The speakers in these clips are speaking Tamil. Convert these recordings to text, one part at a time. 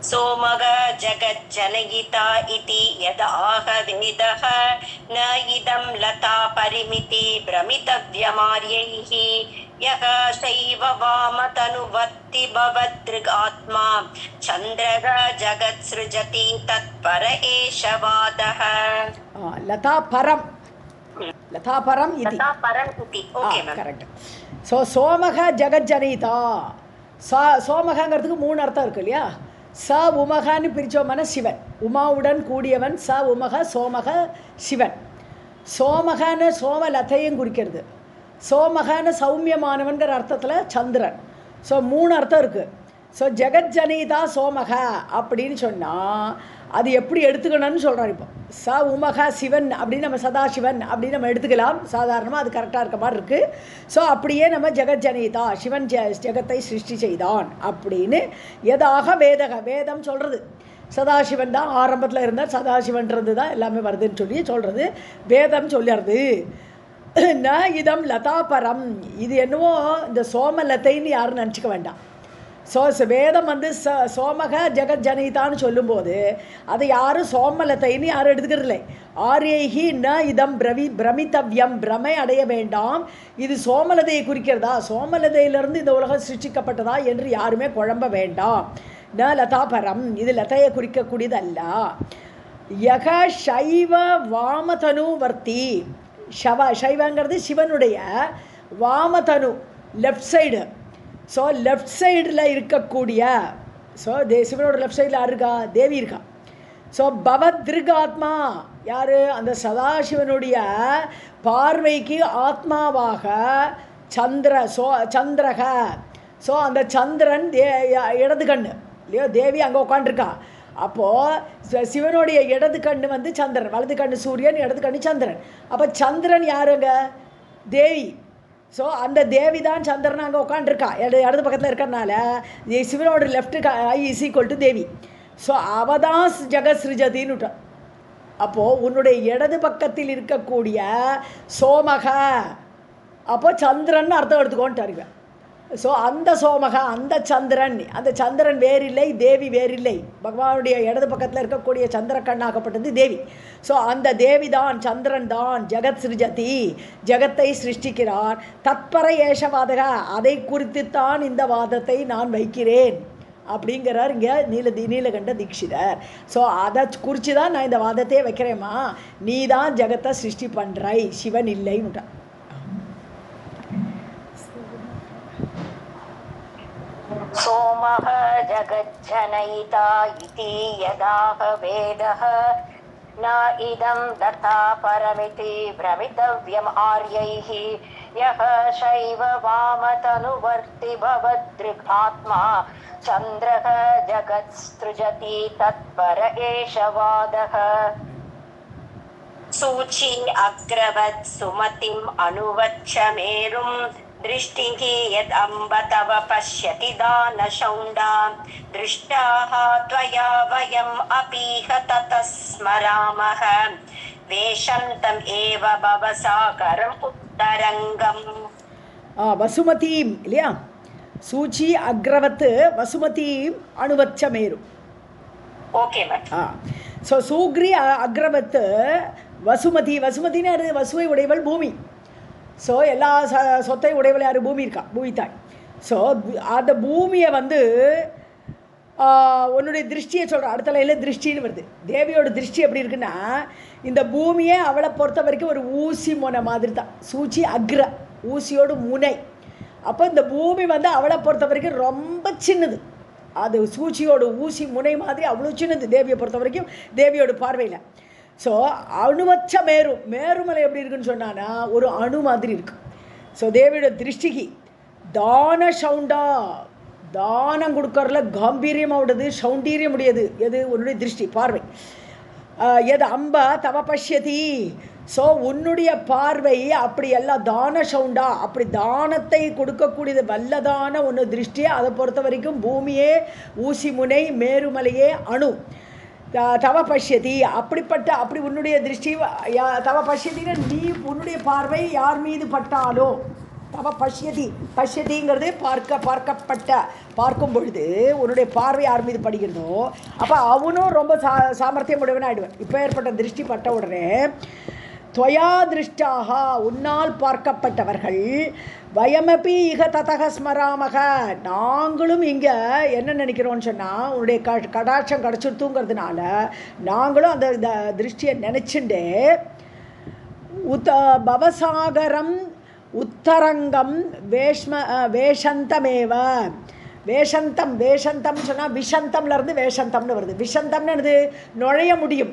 सोमः जगज्जनयिता इति यदाह वेदः न इदं लता परिमिति भ्रमितव्यमार्यैः यः शैव वामतनुवर्ति भवदृगात्मा चन्द्रः जगत्सृजति तत्पर एष वादः लता परम इति ओके मैम करेक्ट सो सोमः जगज्जनयिता சோமகங்கிறதுக்கு 3 அர்த்தம் இருக்கு இல்லையா ச உமகன்னு பிரித்தோம்னா சிவன் உமாவுடன் கூடியவன் ச உமக சோமக சிவன் சோமகன்னு சோமலதையும் குறிக்கிறது சோமகன்னு சௌமியமானவன்கிற அர்த்தத்தில் சந்திரன் ஸோ 3 அர்த்தம் இருக்குது ஸோ ஜெகஜ்ஜனீதா சோமக அப்படின்னு சொன்னால் அது எப்படி எடுத்துக்கணும்னு சொல்கிறார் இப்போ ச உமக சிவன் அப்படின்னு நம்ம சதாசிவன் அப்படின்னு நம்ம எடுத்துக்கலாம் சாதாரணமாக அது கரெக்டாக இருக்க மாதிரி இருக்குது ஸோ அப்படியே நம்ம ஜெகஜ்ஜனீதா சிவன் ஜெகத்தை சிருஷ்டி செய்தான் அப்படின்னு எதாக வேதம் சொல்கிறது சதாசிவன் தான் ஆரம்பத்தில் இருந்தால் சதாசிவன்றது தான் எல்லாமே வருதுன்னு சொல்லி சொல்கிறது வேதம் சொல்லுறது ந இதம் லதாபரம் இது என்னவோ இந்த சோமலத்தைன்னு யாரும் நினச்சிக்க வேண்டாம் ஸோ வேதம் வந்து சோமக ஜெகஜ்ஜனீதான்னு சொல்லும்போது அதை யாரும் சோமலத்தைன்னு யாரும் எடுத்துக்கிறதில்லை ஆரியைஹி ந இதம் பிரமித்தவ்யம் பிரமை அடைய வேண்டாம் இது சோமலதையை குறிக்கிறதா சோமலதையிலிருந்து இந்த உலகம் சிருஷ்டிக்கப்பட்டதா என்று யாருமே குழம்ப வேண்டாம் ந லதாபரம் இது லதையை குறிக்கக்கூடியது அல்ல யக சைவ வாமதனுவர்த்தி சைவங்கிறது சிவனுடைய வாமதனு லெஃப்ட் சைடு ஸோ லெஃப்ட் சைடில் இருக்கக்கூடிய ஸோ சிவனோட லெஃப்ட் சைடில் யார் இருக்கா தேவி இருக்கா ஸோ பவத்ருகாத்மா யார் அந்த சதாசிவனுடைய பார்வைக்கு ஆத்மாவாக சந்திரக ஸோ அந்த சந்திரன் இடது கண்ணு இல்லையோ தேவி அங்கே உட்காண்டிருக்கா அப்போது சிவனுடைய இடது கண்ணு வந்து சந்திரன் வலது கண்ணு சூரியன் இடது கண்ணு சந்திரன் அப்போ சந்திரன் யாருங்க தேவி ஸோ அந்த தேவி தான் சந்திரன் அங்கே உட்காண்டிருக்கா இடது பக்கத்தில் இருக்கிறனால சிவனோட left I is equal to Devi so அவதான் ஜெகஸ்ருஜதின்னு விட்டான் அப்போது உன்னுடைய இடது பக்கத்தில் இருக்கக்கூடிய சோமக அப்போது சந்திரன் அர்த்தம் எடுத்துக்கோன்ட்டு அறிவேன் ஸோ அந்த சோமக அந்த சந்திரன் வேறில்லை தேவி வேறில்லை பகவானுடைய இடது பக்கத்தில் இருக்கக்கூடிய சந்திரக்கண்ணாகப்பட்டது தேவி ஸோ அந்த தேவி தான் சந்திரன் தான் ஜெகத் சிருஜதி ஜெகத்தை சிருஷ்டிக்கிறார் தத்பர ஏஷவாதக அதை குறித்துத்தான் இந்த வாதத்தை நான் வைக்கிறேன் அப்படிங்கிறார் இங்கே நீலகண்ட தீட்சிதர் ஸோ அதை குறித்து தான் நான் இந்த வாதத்தையே வைக்கிறேம்மா நீ தான் ஜெகத்தை சிருஷ்டி பண்ணுறாய் சிவன் இல்லைன்னுட்டான் सोमः जगज्जनयिता इति यदाह वेदः न इदं दत्ता परमिति भ्रमितव्यम् आर्यैः यः शैव वामतनुवर्ति भवदृगात्मा चन्द्रः जगत्सृजति तत्पर एष वादः सूची अग्रवत् सुमतिम् अनुवच्छ मेरुं दृष्टिः यदम्ब तव पश्यति दानशौण्डा दृष्टाः त्वया वयम् अपीह ततः स्मरामः वेशन्तम् एव भवसागरम् उत्तरङ्गम् वसुमतीम् இல்லையா சூச்சி அக்ரவத் வசுமதீம் அனுவச்ச மேரு ஓகே மேம் ஸோ சூக்ரி அக்ரவத் வசுமதின்னு யாரு வசுவை உடையவள் பூமி ஸோ எல்லா சொத்தை உடையவள் யார் பூமி இருக்கா பூமி தாய் ஸோ அந்த பூமியை வந்து உன்னுடைய திருஷ்டியை சொல்கிற அடுத்த லைனில் திருஷ்டின்னு வருது தேவியோட திருஷ்டி எப்படி இருக்குன்னா இந்த பூமியை அவளை பொறுத்த வரைக்கும் ஒரு ஊசி முனை மாதிரி தான் சூச்சி அக்ர ஊசியோட முனை அப்போ இந்த பூமி வந்து அவளை பொறுத்த வரைக்கும் ரொம்ப சின்னது அது சூச்சியோட ஊசி முனை மாதிரி அவ்வளோ சின்னது தேவியை பொறுத்த வரைக்கும் தேவியோட பார்வையில் ஸோ அணுவச்ச மேருமலை எப்படி இருக்குன்னு சொன்னான்னா ஒரு அணு மாதிரி இருக்கு ஸோ தேவியோட திருஷ்டிக்கு தான சவுண்டா தானம் கொடுக்கறதுல காம்பீரியமாவுடையது சௌண்டீரியம் உடையது எது உன்னுடைய திருஷ்டி பார்வை எது அம்ப தவ பஷ்யதி ஸோ உன்னுடைய பார்வை அப்படி எல்லாம் தான சவுண்டா அப்படி தானத்தை கொடுக்கக்கூடியது வல்லதான ஒன்று திருஷ்டியை அதை பொறுத்த வரைக்கும் பூமியே ஊசி முனை மேருமலையே அணு தவ பஷ்யதி அப்படி உன்னுடைய திருஷ்டி தவ பஷ்யத்தின்னு நீ உன்னுடைய பார்வை யார் மீது பட்டாலோ தவ பஷ்யதி, பஷ்யதிங்கிறது பார்க்கப்பட்ட, பார்க்கும் பொழுது உன்னுடைய பார்வை யார் மீது படுகிறதோ அப்போ அவனும் ரொம்ப சாமர்த்தியம் உடையவனாக ஆயிடுவேன். இப்போ ஏற்பட்ட திருஷ்டி பட்ட உடனே துவயா திருஷ்டாக, உன்னால் பார்க்கப்பட்டவர்கள், வயமபி இக ததக ஸ்மராமக, நாங்களும் இங்கே என்ன நினைக்கிறோன்னு சொன்னால் உன்னுடைய கடாட்சம் கிடச்சிருத்துங்கிறதுனால நாங்களும் அந்த திருஷ்டியை நினச்சிண்டே பவசாகரம் உத்தரங்கம் வேஷந்தமேவ, வேஷந்தம் சொன்னால் விஷந்தம்லேருந்து வேஷந்தம்னு வருது. விஷந்தம்னு என்னது? நுழைய முடியும்.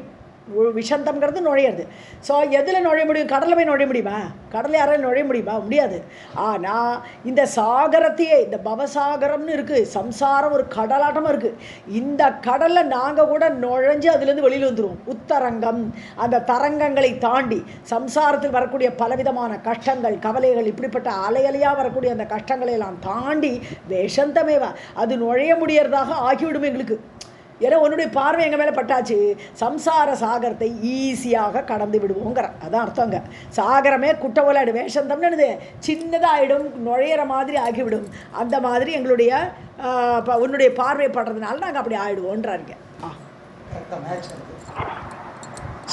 விஷந்தம்ங்கிறது நுழையிறது. ஸோ எதில் நுழைய முடியும்? கடலில் போய் நுழைய முடியுமா? கடலில் யாராலும் நுழைய முடியுமா? முடியாது. ஆனால் இந்த சாகரத்தையே, இந்த பவசாகரம்னு இருக்குது, சம்சாரம் ஒரு கடலாட்டமாக இருக்குது. இந்த கடலில் நாங்கள் கூட நுழைஞ்சு அதுலேருந்து வெளியில் வந்துடுவோம். உத்தரங்கம், அந்த தரங்கங்களை தாண்டி சம்சாரத்தில் வரக்கூடிய பலவிதமான கஷ்டங்கள், கவலைகள், இப்படிப்பட்ட அலையலையாக வரக்கூடிய அந்த கஷ்டங்களை எல்லாம் தாண்டி வேஷந்தமேவா, அது நுழைய முடியறதாக ஆகிவிடும் எங்களுக்கு. ஏன்னா உன்னுடைய பார்வை எங்கள் மேலே பட்டாச்சு, சம்சார சாகரத்தை ஈஸியாக கடந்து விடுவோங்கிற அதான் அர்த்தங்க. சாகரமே குட்டை போல ஆகிடும். வேஷந்தம்னு சின்னதாகிடும், நுழையிற மாதிரி ஆகிவிடும். அந்த மாதிரி எங்களுடைய உன்னுடைய பார்வை படுறதுனால நாங்கள் அப்படி ஆகிடுவோன்றாருங்க.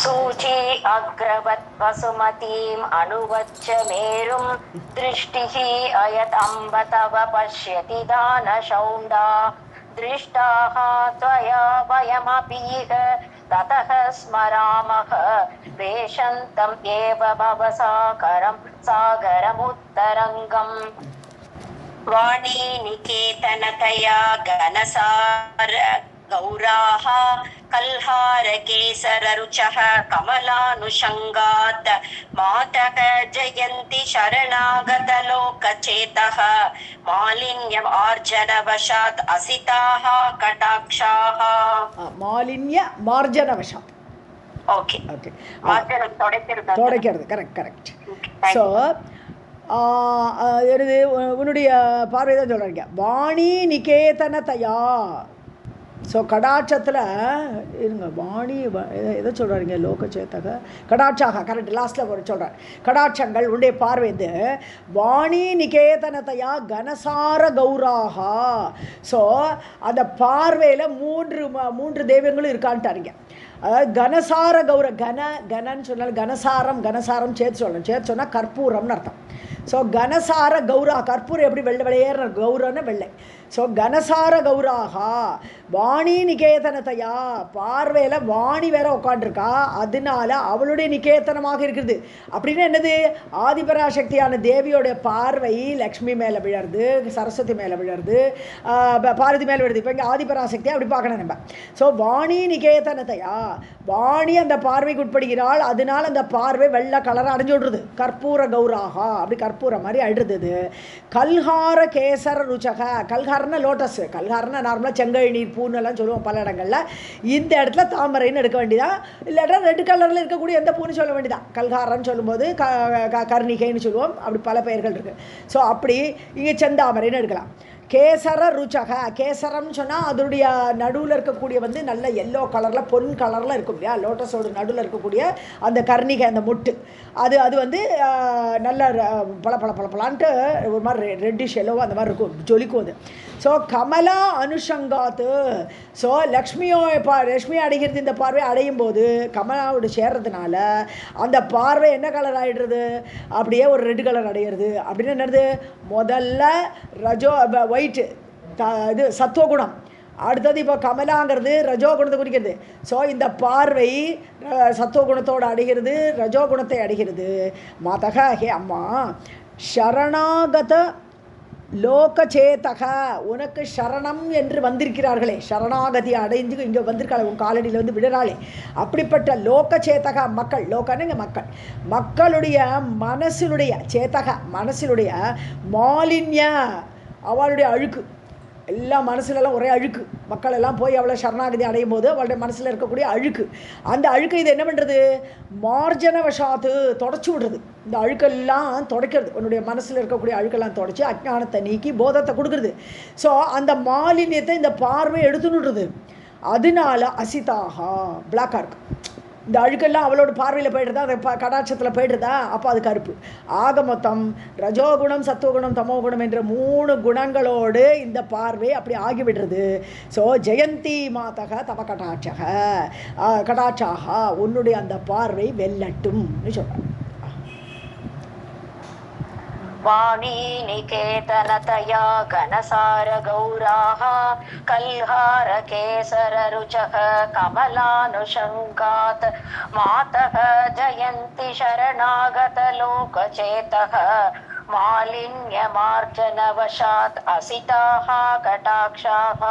सूची अग्रवत् वसुमतीम् अनुवच्च मेरुं दृष्टिः अयत् अम्ब तव पश्यति दानशौण्डा दृष्टाः त्वया वयमपीह ततः स्मरामः वेशन्तम् एव भवसागरं सागरमुत्तरङ्गम् वाणी निकेतनतया घनसार गौराः कल्हारकेसररुचः कमलानुषङ्गात् मातः जयन्ति शरणागतलोकचेतः मालिन्यम् आर्जनवशात् असिताः कटाक्षाः. मालिन्य मार्जनवशात्. ஓகே ஓகே, மார்ஜனம் தொடக்கிறது. கரெக்ட். ஸோ எழுது உன்னுடைய பார்வை தான் சொல்கிறீங்க. வாணி நிகேதனதையா, ஸோ கடாட்சத்தில் இருங்க, வாணி எதை சொல்கிறாருங்க? லோகச்சேத்தக கடாட்சாக, கரெக்ட், லாஸ்ட்டில் ஒரு சொல்கிறார். கடாட்சங்கள் உன்னுடைய பார்வை வந்து வாணி நிகேதனத்தையா கனசார கௌராகா. ஸோ அந்த பார்வையில் மூன்று தெய்வங்களும் இருக்கான்ட்டாருங்க. அதாவது கனசார கௌர, கனன்னு சொன்னால் கனசாரம் சேர்த்து சொன்னால் கற்பூரம்னு அர்த்தம். ஸோ கனசார கௌரா, கற்பூரம் எப்படி வெள்ளை வெள்ளையேற, கௌரன்னு வெள்ளை. ஸோ கனசார கௌராகா வாணி நிகேதனத்தையா, பார்வையில் வாணி வேற உட்காண்டிருக்கா, அதனால அவளுடைய நிகேதனமாக இருக்குது. அப்படின்னு என்னது? ஆதிபராசக்தியான தேவியோடைய பார்வை லக்ஷ்மி மேலே விழருது, சரஸ்வதி மேலே விழருது, பார்வதி மேலே விழுது. இப்போ இங்கே ஆதிபராசக்தியை அப்படி பார்க்கணும் நம்ம. ஸோ வாணி நிகேதனத்தையா, வாணி அந்த பார்வைக்கு உட்படுகிறாள், அதனால் அந்த பார்வை வெள்ளை கலரை அடைஞ்சு விடுறது. கற்பூர கௌராகா, அப்படி கற்பூரம் மாதிரி அழுது. கல்ஹார கேசர ருச்சக, கல்ஹாரன்னா லோட்டஸ், கல்ஹாரன்னா நார்மலாக செங்கல் நீர் பூன்னெல்லாம் சொல்லுவோம் பல இடங்களில். இந்த இடத்துல தாமரைன்னு எடுக்க வேண்டியதான், இல்லாட்டா ரெட் கலரில் இருக்கக்கூடிய எந்த பூன்னு சொல்ல வேண்டியதான். கல்ஹாரன்னு சொல்லும்போது கர்ணிகைன்னு சொல்லுவோம், அப்படி பல பெயர்கள் இருக்குது. ஸோ அப்படி இங்கே செந்தாமரைன்னு எடுக்கலாம். கேசர ருச்சக, கேசரம்னு சொன்னால் அதனுடைய நடுவில் இருக்கக்கூடிய வந்து நல்ல எல்லோ கலரில் பொன் கலரில் இருக்கும் இல்லையா, லோட்டஸோட நடுவில் இருக்கக்கூடிய அந்த கர்ணிகை, அந்த மொட்டு, அது வந்து நல்ல பலான்ட்டு ஒரு மாதிரி ரெட்டிஷ் எல்லோ அந்த மாதிரி இருக்கும், ஜொலிக்கும் அது. ஸோ கமலா அனுஷங்காத்து, ஸோ லக்ஷ்மி அடைகிறது. இந்த பார்வை அடையும் போது கமலாவோடு சேர்றதுனால அந்த பார்வை என்ன கலர் ஆகிடுறது? அப்படியே ஒரு ரெட் கலர் அடையிறது. அப்படின்னு என்னது? முதல்ல ஒயிட்டு இது சத்துவகுணம், அடுத்தது இப்போ கமலாங்கிறது ரஜோகுணத்தை குறிக்கிறது. ஸோ இந்த பார்வை சத்துவகுணத்தோடு அடைகிறது, ரஜோகுணத்தை அடைகிறது. மாதக, ஹே அம்மா, ஷரணாகத லோகச்சேதக, உனக்கு சரணம் என்று வந்திருக்கிறார்களே, சரணாகதி அடைந்து இங்கே வந்திருக்காளே, உன் காலடியில் வந்து விடுறாளே, அப்படிப்பட்ட லோகச்சேதக மக்கள், லோகன்னு இங்கே மக்களுடைய மனசிலுடைய சேத்தக, மனசிலுடைய மாலின்ய, அவளுடைய அழுக்கு எல்லாம் மனசுலலாம் ஒரே அழுக்கு, மக்கள் எல்லாம் போய் அவளை சரணாகதி அடையும் போது அவளுடைய மனசில் இருக்கக்கூடிய அழுக்கு, அந்த அழுக்கு இது என்ன பண்ணுறது? மார்ஜன வசாத்து, தொடச்சி விடுறது. இந்த அழுக்கெல்லாம் தொடக்கிறது, உன்னுடைய மனசில் இருக்கக்கூடிய அழுக்கெல்லாம் தொடச்சி அஜ்ஞானத்தை நீக்கி போதத்தை கொடுக்குறது. ஸோ அந்த மாலின்யத்தை இந்த பார்வை எடுத்துன்னுடுறது. அதனால அசிதாகா, பிளாக்காக இருக்கு. இந்த அழுக்கெல்லாம் அவளோட பார்வையில் போய்டுறதா, அந்த கடாட்சத்தில் போய்டுறதா, அப்போ அது கருப்பு. ஆக மொத்தம் ரஜோகுணம் சத்துவகுணம் தமோகுணம் என்ற 3 குணங்களோடு இந்த பார்வை அப்படி ஆகிவிடுறது. ஸோ ஜெயந்தி மாதக தவ கடாட்சாக உன்னுடைய அந்த பார்வை வெல்லட்டும்னு சொல்கிறார். वाणीनिकेतनतया घनसारगौराः कल्हारकेसररुचः कमलानुषङ्गात् मातः जयन्ति शरणागतलोकचेतः मालिन्यमार्जनवशात् असिताः कटाक्षाः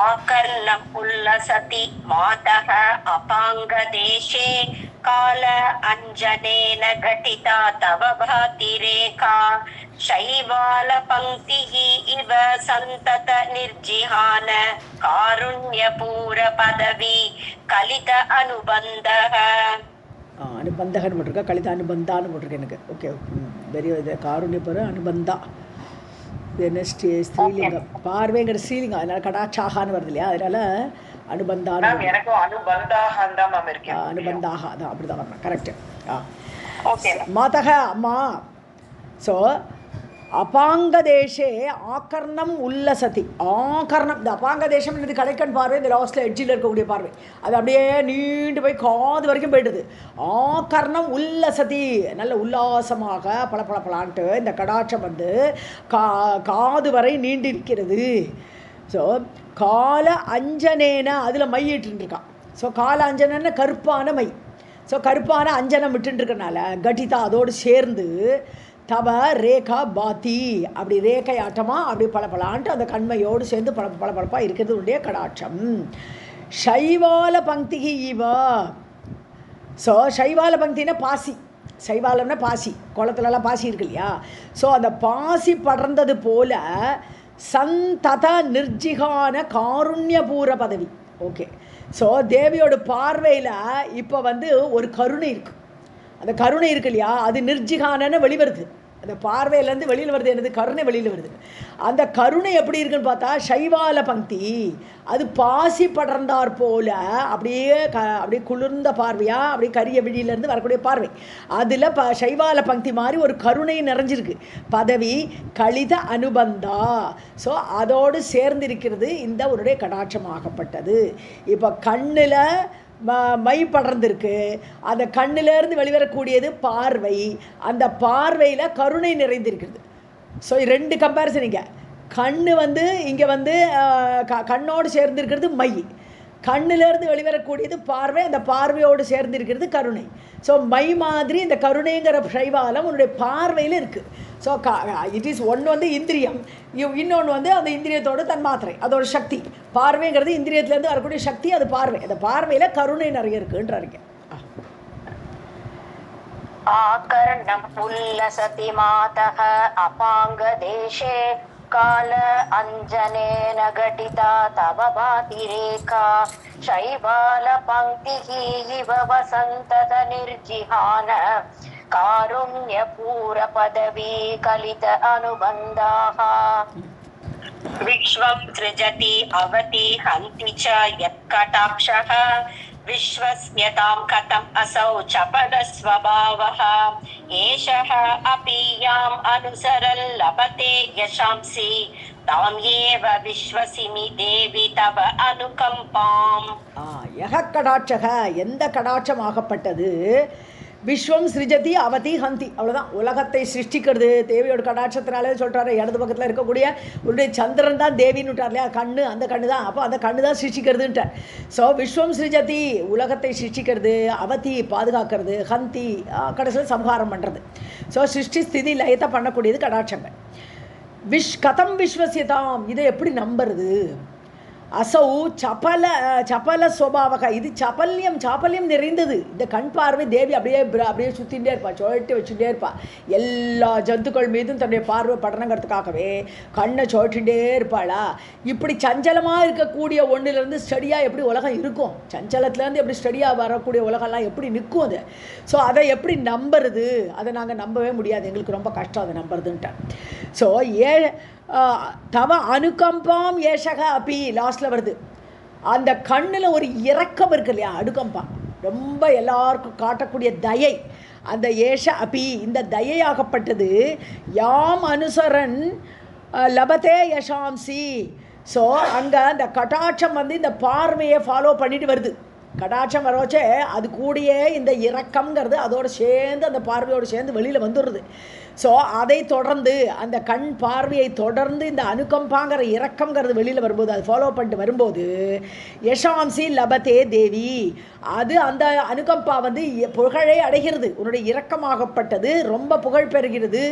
आकर्णम् उल्लसति मातः अपाङ्गदेशे काल अञ्जनेन घटिता तव भातिरेखा शैवालपङ्क्तिः इव सन्तत निर्जिहान कारुण्यपूरपदवी कलित अनुबन्धः. அனுபந்தகன்னு போட்டிருக்கா, கலித அனுபந்தான்னு போட்டிருக்கேன் எனக்கு. ஓகே, பெரிய இது காருண்யபுர அனுபந்தா. இது என்ன ஸ்ரீலிங்கம், பார்வைங்கிற ஸ்ரீலிங்கம், அதனால கடாட்சாகான்னு வருது இல்லையா, அதனால அனுபந்தான அனுபந்தாக அதான் அப்படிதான் வரணும். கரெக்டு. மாதக அம்மா. ஸோ அபாங்க தேசே ஆக்கர்ணம் உல்லசதி. ஆக்கர்ணம், இந்த அபாங்க தேசம் இது கடைக்கண் பார்வை, இந்த லாஸ்ட்டில் எட்ஜில் இருக்கக்கூடிய பார்வை, அது அப்படியே நீண்டு போய் காது வரைக்கும் போயிடுது. ஆக்கர்ணம் உல்லசதி, நல்ல உல்லாசமாக பளபளபளான்ட்டு இந்த கடாட்சம் வந்து காது வரை நீண்டு இருக்கிறது. ஸோ கால அஞ்சனேன, அதில் மையிட்டுருக்கான். ஸோ கால அஞ்சனன்னு கருப்பான மை. ஸோ கருப்பான அஞ்சனம் விட்டுருக்கனால கட்டிதா அதோடு சேர்ந்து தவ ரேகா பாத்தி, அப்படி ரேகை ஆட்டமாக அப்படி பளபளான்ட்டு அந்த கண்மையோடு சேர்ந்து பளபளப்பாக இருக்கிறது உடைய கடாட்சம். சைவால பங்கிகி இவ. ஸோ சைவால பங்கினா பாசி, சைவாலம்னா பாசி, குளத்துலலாம் பாசி இருக்கு இல்லையா. ஸோ அந்த பாசி படர்ந்தது போல சந்தத நிர்ஜிகான காருண்யபூர பதவி. ஓகே, ஸோ தேவியோட பார்வையில் இப்போ வந்து ஒரு கருணை இருக்குது. அந்த கருணை இருக்கு இல்லையா, அது நிர்ஜிகானன்னு வெளிவருது. அந்த பார்வையிலேருந்து வெளியில் வருது, என்னது கருணை வெளியில் வருது. அந்த கருணை எப்படி இருக்குன்னு பார்த்தா சைவால பங்கி, அது பாசி படர்ந்தார் போல அப்படியே அப்படியே குளிர்ந்த பார்வையாக அப்படியே கரிய விழியிலேருந்து வரக்கூடிய பார்வை, அதில் சைவால பங்கி மாதிரி ஒரு கருணை நிறைஞ்சிருக்கு. பதவி கலித அனுபந்தா. ஸோ அதோடு சேர்ந்திருக்கிறது இந்த உன்னுடைய கடாட்சமாகப்பட்டது. இப்போ கண்ணில் மை படர்ந்திருக்கு, அந்த கண்ணிலேருந்து வெளிவரக்கூடியது பார்வை, அந்த பார்வையில் கருணை நிறைந்திருக்கிறது. So 2 comparison. இங்கே கண்ணு வந்து இங்கே வந்து கண்ணோடு சேர்ந்திருக்கிறது மை, கண்ணிலேருந்து வெளிவரக்கூடியது பார்வை, அந்த பார்வையோடு சேர்ந்திருக்கிறது கருணை. ஸோ மை மாதிரி இந்த கருணைங்கிற சைவாலம் உன்னுடைய பார்வையில் இருக்குது. ஸோ இட் இஸ் ஒன்று வந்து இந்திரியம், இன்னொன்று வந்து அந்த இந்திரியத்தோடு தன் மாத்திரை, அதோட சக்தி. பார்வைங்கிறது இந்திரியத்துலேருந்து வரக்கூடிய சக்தி, அது பார்வை, அந்த பார்வையில் கருணை நிறைய இருக்குன்றாருங்க. ஆகர்ணம் உல்லசதி மாதः அபாங்க தேசே கால அஞ்சனேன घटिता तव भातिरेखा शैवाल पंक्तिः इव वसन्तत निर्जिहान कारुण्यपूर पदवी कलित अनुबन्धाः. विश्वं सृजति अवति हन्ति च यत्कटाक्षः विश्वस्म्यतां कथम् असौ चपलस्वभावः एषः अपि याम् अनुसरन् लभते यशांसि ताम् एव विश्वसिमि देवी तव अनुकम्पाम्. யக கடாட்சக, எந்த கடாட்சமாகப்பட்டது, விஸ்வம் சிருஜதி அவதி ஹந்தி, அவ்வளோதான், உலகத்தை சிருஷ்டிக்கிறது தேவியோட கடாட்சத்தினாலே சொல்கிறாரு. இடது பக்கத்தில் இருக்கக்கூடிய உன்னுடைய சந்திரன் தான் தேவின்னு விட்டார் இல்லையா, கண்ணு, அந்த கண்ணு தான், அப்போ அந்த கண்ணு தான் சிருஷ்டிக்கிறதுன்ட்டார். ஸோ விஸ்வம் சிருஜதி உலகத்தை சிருஷ்டிக்கிறது, அவதி பாதுகாக்கிறது, ஹந்தி கடைசியில் சம்ஹாரம் பண்ணுறது. ஸோ சிருஷ்டி ஸ்திதி லயத்தை பண்ணக்கூடியது கடாட்சங்கள். கதம் விஸ்வசியதாம், இதை எப்படி நம்புறது. அசௌ சபல சுவாவக, இது சாப்பல்யம் நிறைந்தது. இந்த கண் பார்வை தேவி அப்படியே சுற்றிகிட்டே இருப்பாள், சுழட்டி வச்சுட்டே இருப்பாள். எல்லா ஜந்துக்கள் மீதும் தன்னுடைய பார்வை படணுங்கிறதுக்காகவே கண்ணை சுழட்டிகிட்டே இருப்பாளா. இப்படி சஞ்சலமாக இருக்கக்கூடிய ஒன்றிலேருந்து ஸ்டடியாக எப்படி உலகம் இருக்கும், சஞ்சலத்துலேருந்து எப்படி ஸ்டடியாக வரக்கூடிய உலகம்லாம் எப்படி நிற்கும் அது. ஸோ அதை எப்படி நம்புறது, அதை நாங்கள் நம்பவே முடியாது, எங்களுக்கு ரொம்ப கஷ்டம் அதை நம்புறதுன்ட்டு. ஸோ தவ அனுகம்பாம் ஏஷக அப்பி லாஸ்ட்டில் வருது. அந்த கண்ணில் ஒரு இரக்கம் இருக்கு இல்லையா, அடுக்கம்பா ரொம்ப எல்லாருக்கும் காட்டக்கூடிய தயை, அந்த ஏஷ அபி இந்த தயையாகப்பட்டது யாம் அனுசரன் லபத்தே யசாம்சி. ஸோ அங்கே அந்த கட்டாட்சம் வந்து இந்த பார்வையை ஃபாலோ பண்ணிட்டு வருது. கடாட்சம் வரோச்சே அது கூடயே இந்த இரக்கம்ங்கிறது அதோடு சேர்ந்து அந்த பார்வையோடு சேர்ந்து வெளியில் வந்துடுறது. ஸோ அதை தொடர்ந்து அந்த கண் பார்வையை தொடர்ந்து இந்த அனுகம்பாங்கிற இரக்கம்ங்கிறது வெளியில் வரும்போது அது ஃபாலோ பண்ணிட்டு வரும்போது யசாம்சி லபத்தே தேவி, அது அந்த அனுகம்பா வந்து புகழை அடைகிறது. உன்னுடைய இரக்கமாகப்பட்டது ரொம்ப புகழ் பெறுகிறது.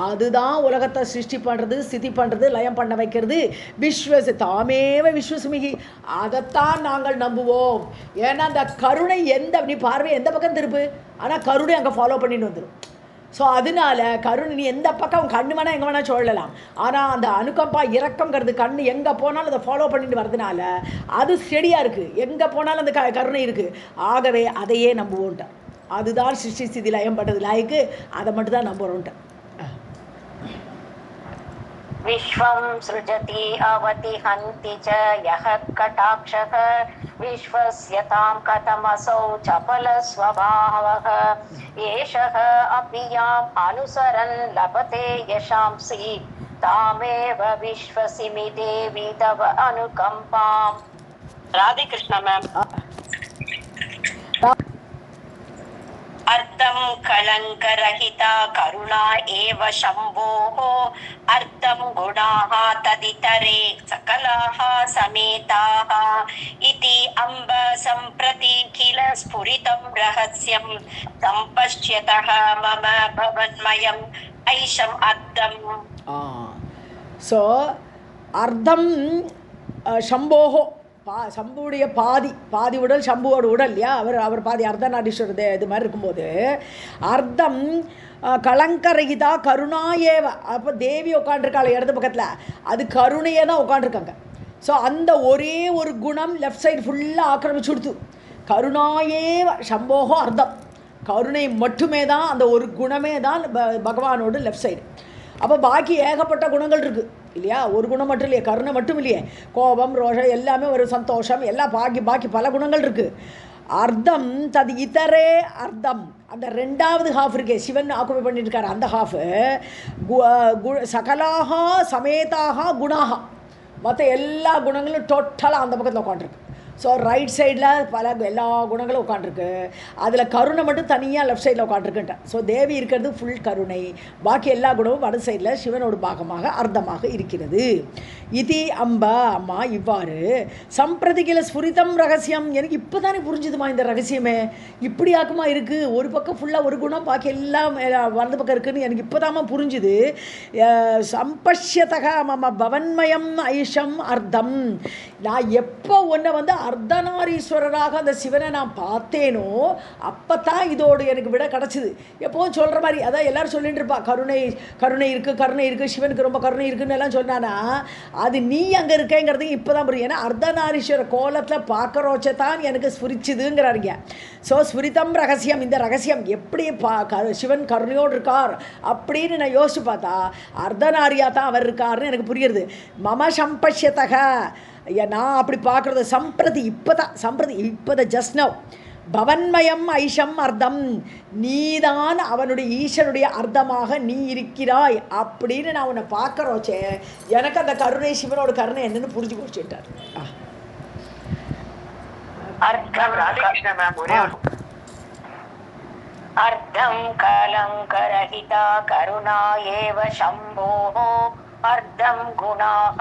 அதுதான் உலகத்தை சிருஷ்டி பண்ணுறது, ஸ்திதி பண்ணுறது, லயம் பண்ண வைக்கிறது. தாமேவ விஸ்வசுமிகி, அதைத்தான் நாங்கள் நம்புவோம். ஏன்னா அந்த கருணை நீ பார்வை எந்த பக்கம் திருப்பு, ஆனால் கருணை அங்கே ஃபாலோ பண்ணிட்டு வந்துடும். ஸோ அதனால கருணை நீ எந்த பக்கம் கண்ணு வேணால் எங்கே வேணால் சொல்லலாம், ஆனால் அந்த அனுகம்பா இரக்கங்கிறது கண்ணு எங்கே போனாலும் அதை ஃபாலோ பண்ணிட்டு வரதுனால அது ஸ்டெடியாக இருக்குது, எங்கே போனாலும் அந்த கருணை இருக்குது. ஆகவே அதையே நம்புவோன்ட்டார். அதுதான் சிருஷ்டி ஸ்திதி லயம் பண்ணுறது லாய்க்கு, அதை மட்டும் தான் நம்புகிறோன்ட்டார். விஸ்வம் ஸ்ருஜதி அவதி ஹந்தி ச யஹ கடாக்ஷஹ விஸ்வஸ்யதாம் கதமசௌ சபல ஸ்வபாவஹ ஏஷஹ அபியாம் அனுசரன் லபதே யசாம்சி தாமேவ விஸ்வசிமி தேவி தவ அனுகம்பாம். ராதே கிருஷ்ணா மேம். அர்த்தம் கலங்கரஹிதா கருணா ஏவ சம்போஹ அர்த்தம் குணாஹ ததிதரே சகலாஹ சமேதாஹ இதி அம்ப சம்பிரதி கில ஸ்புரிதம் ரஹஸ்யம் சம்பஷ்யதஹ மம பவன்மயம் ஐஷம் அர்த்தம். ஸோ அர்த்தம் சம்போஹோ சம்புடைய பாதி உடல் சம்புவோட உடல் இல்லையா, அவர் பாதி அர்த்தநாரீஸ்வரர் இது மாதிரி இருக்கும்போது அர்த்தம் கலங்கரகிதா கருணாயேவ. அப்போ தேவி உட்காண்டிருக்காள் இடது பக்கத்தில், அது கருணையே தான் உட்காண்டிருக்காங்க. ஸோ அந்த ஒரே ஒரு குணம் லெஃப்ட் சைடு ஃபுல்லாக ஆக்கிரமிச்சு கொடுத்து கருணாயேவ சம்போகோ அர்த்தம், கருணை மட்டுமே தான், அந்த ஒரு குணமே தான் பகவானோட லெஃப்ட் சைடு. அப்போ பாக்கி ஏகப்பட்ட குணங்கள் இருக்குது இல்லையா, ஒரு குணம் மட்டும் இல்லையே, கருணை மட்டும் இல்லையே, கோபம் ரோஷம் எல்லாமே ஒரு சந்தோஷம் எல்லாம் பாக்கி பல குணங்கள் இருக்குது. அர்த்தம் தது இதரே அர்த்தம், அந்த ரெண்டாவது ஹாஃப் இருக்கே சிவன் ஆக்குபை பண்ணிட்டு இருக்காரு, அந்த ஹாஃபு சகலாக சமேதாக குணாக, மற்ற எல்லா குணங்களும் டோட்டலாக அந்த பக்கத்தில் உட்காந்துருக்கு. ஸோ ரைட் சைடில் எல்லா குணங்களும் உட்காண்டிருக்கு, அதில் கருணை மட்டும் தனியாக லெஃப்ட் சைடில் உட்காண்டிருக்குன்ட்டேன். ஸோ தேவி இருக்கிறது ஃபுல் கருணை, பாக்கி எல்லா குணமும் வட சைடில் சிவனோட பாகமாக அர்த்தமாக இருக்கிறது. இதி அம்மா இவ்வாறு சம்பிரதிகில ஸ்புரிதம் ரகசியம். எனக்கு இப்போ தானே புரிஞ்சுதுமா இந்த ரகசியமே, இப்படி ஆக்குமா இருக்குது, ஒரு பக்கம் ஃபுல்லாக ஒரு குணம் பாக்கி எல்லாம் வலது பக்கம் இருக்குதுன்னு எனக்கு இப்போ தாம்மா புரிஞ்சுது. சம்பஷ்யதக மம பவன்மயம் ஐஷம் அர்த்தம். நான் எப்போ ஒன்றை வந்து அர்த்தநாரீஸ்வரராக அந்த சிவனை நான் பார்த்தேனோ அப்போ தான் இதோடு எனக்கு விட கிடச்சிது. எப்போவும் சொல்கிற மாதிரி அதான் எல்லோரும் சொல்லிட்டு இருப்பா, கருணை இருக்குது சிவனுக்கு ரொம்ப கருணை இருக்குன்னு எல்லாம் சொன்னானா அது நீ அங்கே இருக்கேங்கிறது இப்போ தான் புரியும். ஏன்னா அர்த்தநாரீஸ்வர கோலத்தில் பார்க்கறோச்ச தான் எனக்கு ஸ்புரிச்சுதுங்கிறாருங்க. ஸோ ஸ்புரிதம் ரகசியம், இந்த ரகசியம் எப்படி சிவன் கருணையோடு இருக்கார் அப்படின்னு நான் யோசிச்சு பார்த்தா அர்த்தநாரியாக தான் அவர் இருக்காருன்னு எனக்கு புரியுறது. மம சம்பஷ்யத்தக, நான் அப்படி பார்க்குறது இப்போதான் ஜஸ்ட் நவ் பவன்மயம் ஐஷம் அர்த்தம், நீதான் அவனுடைய ஈஸ்வனுடைய அர்த்தமாக நீ இருக்கிறாய் அப்படின்னு நான் உன்னை பார்க்குறோச்சே எனக்கு அந்த கருணை சிவனோட கருணை என்னன்னு புரிஞ்சு போச்சுட்டார். அர்த்தம் கலங்கரஹிதா கருணா ஏவ சம்போஹோ அர்த்தம் குணாஹ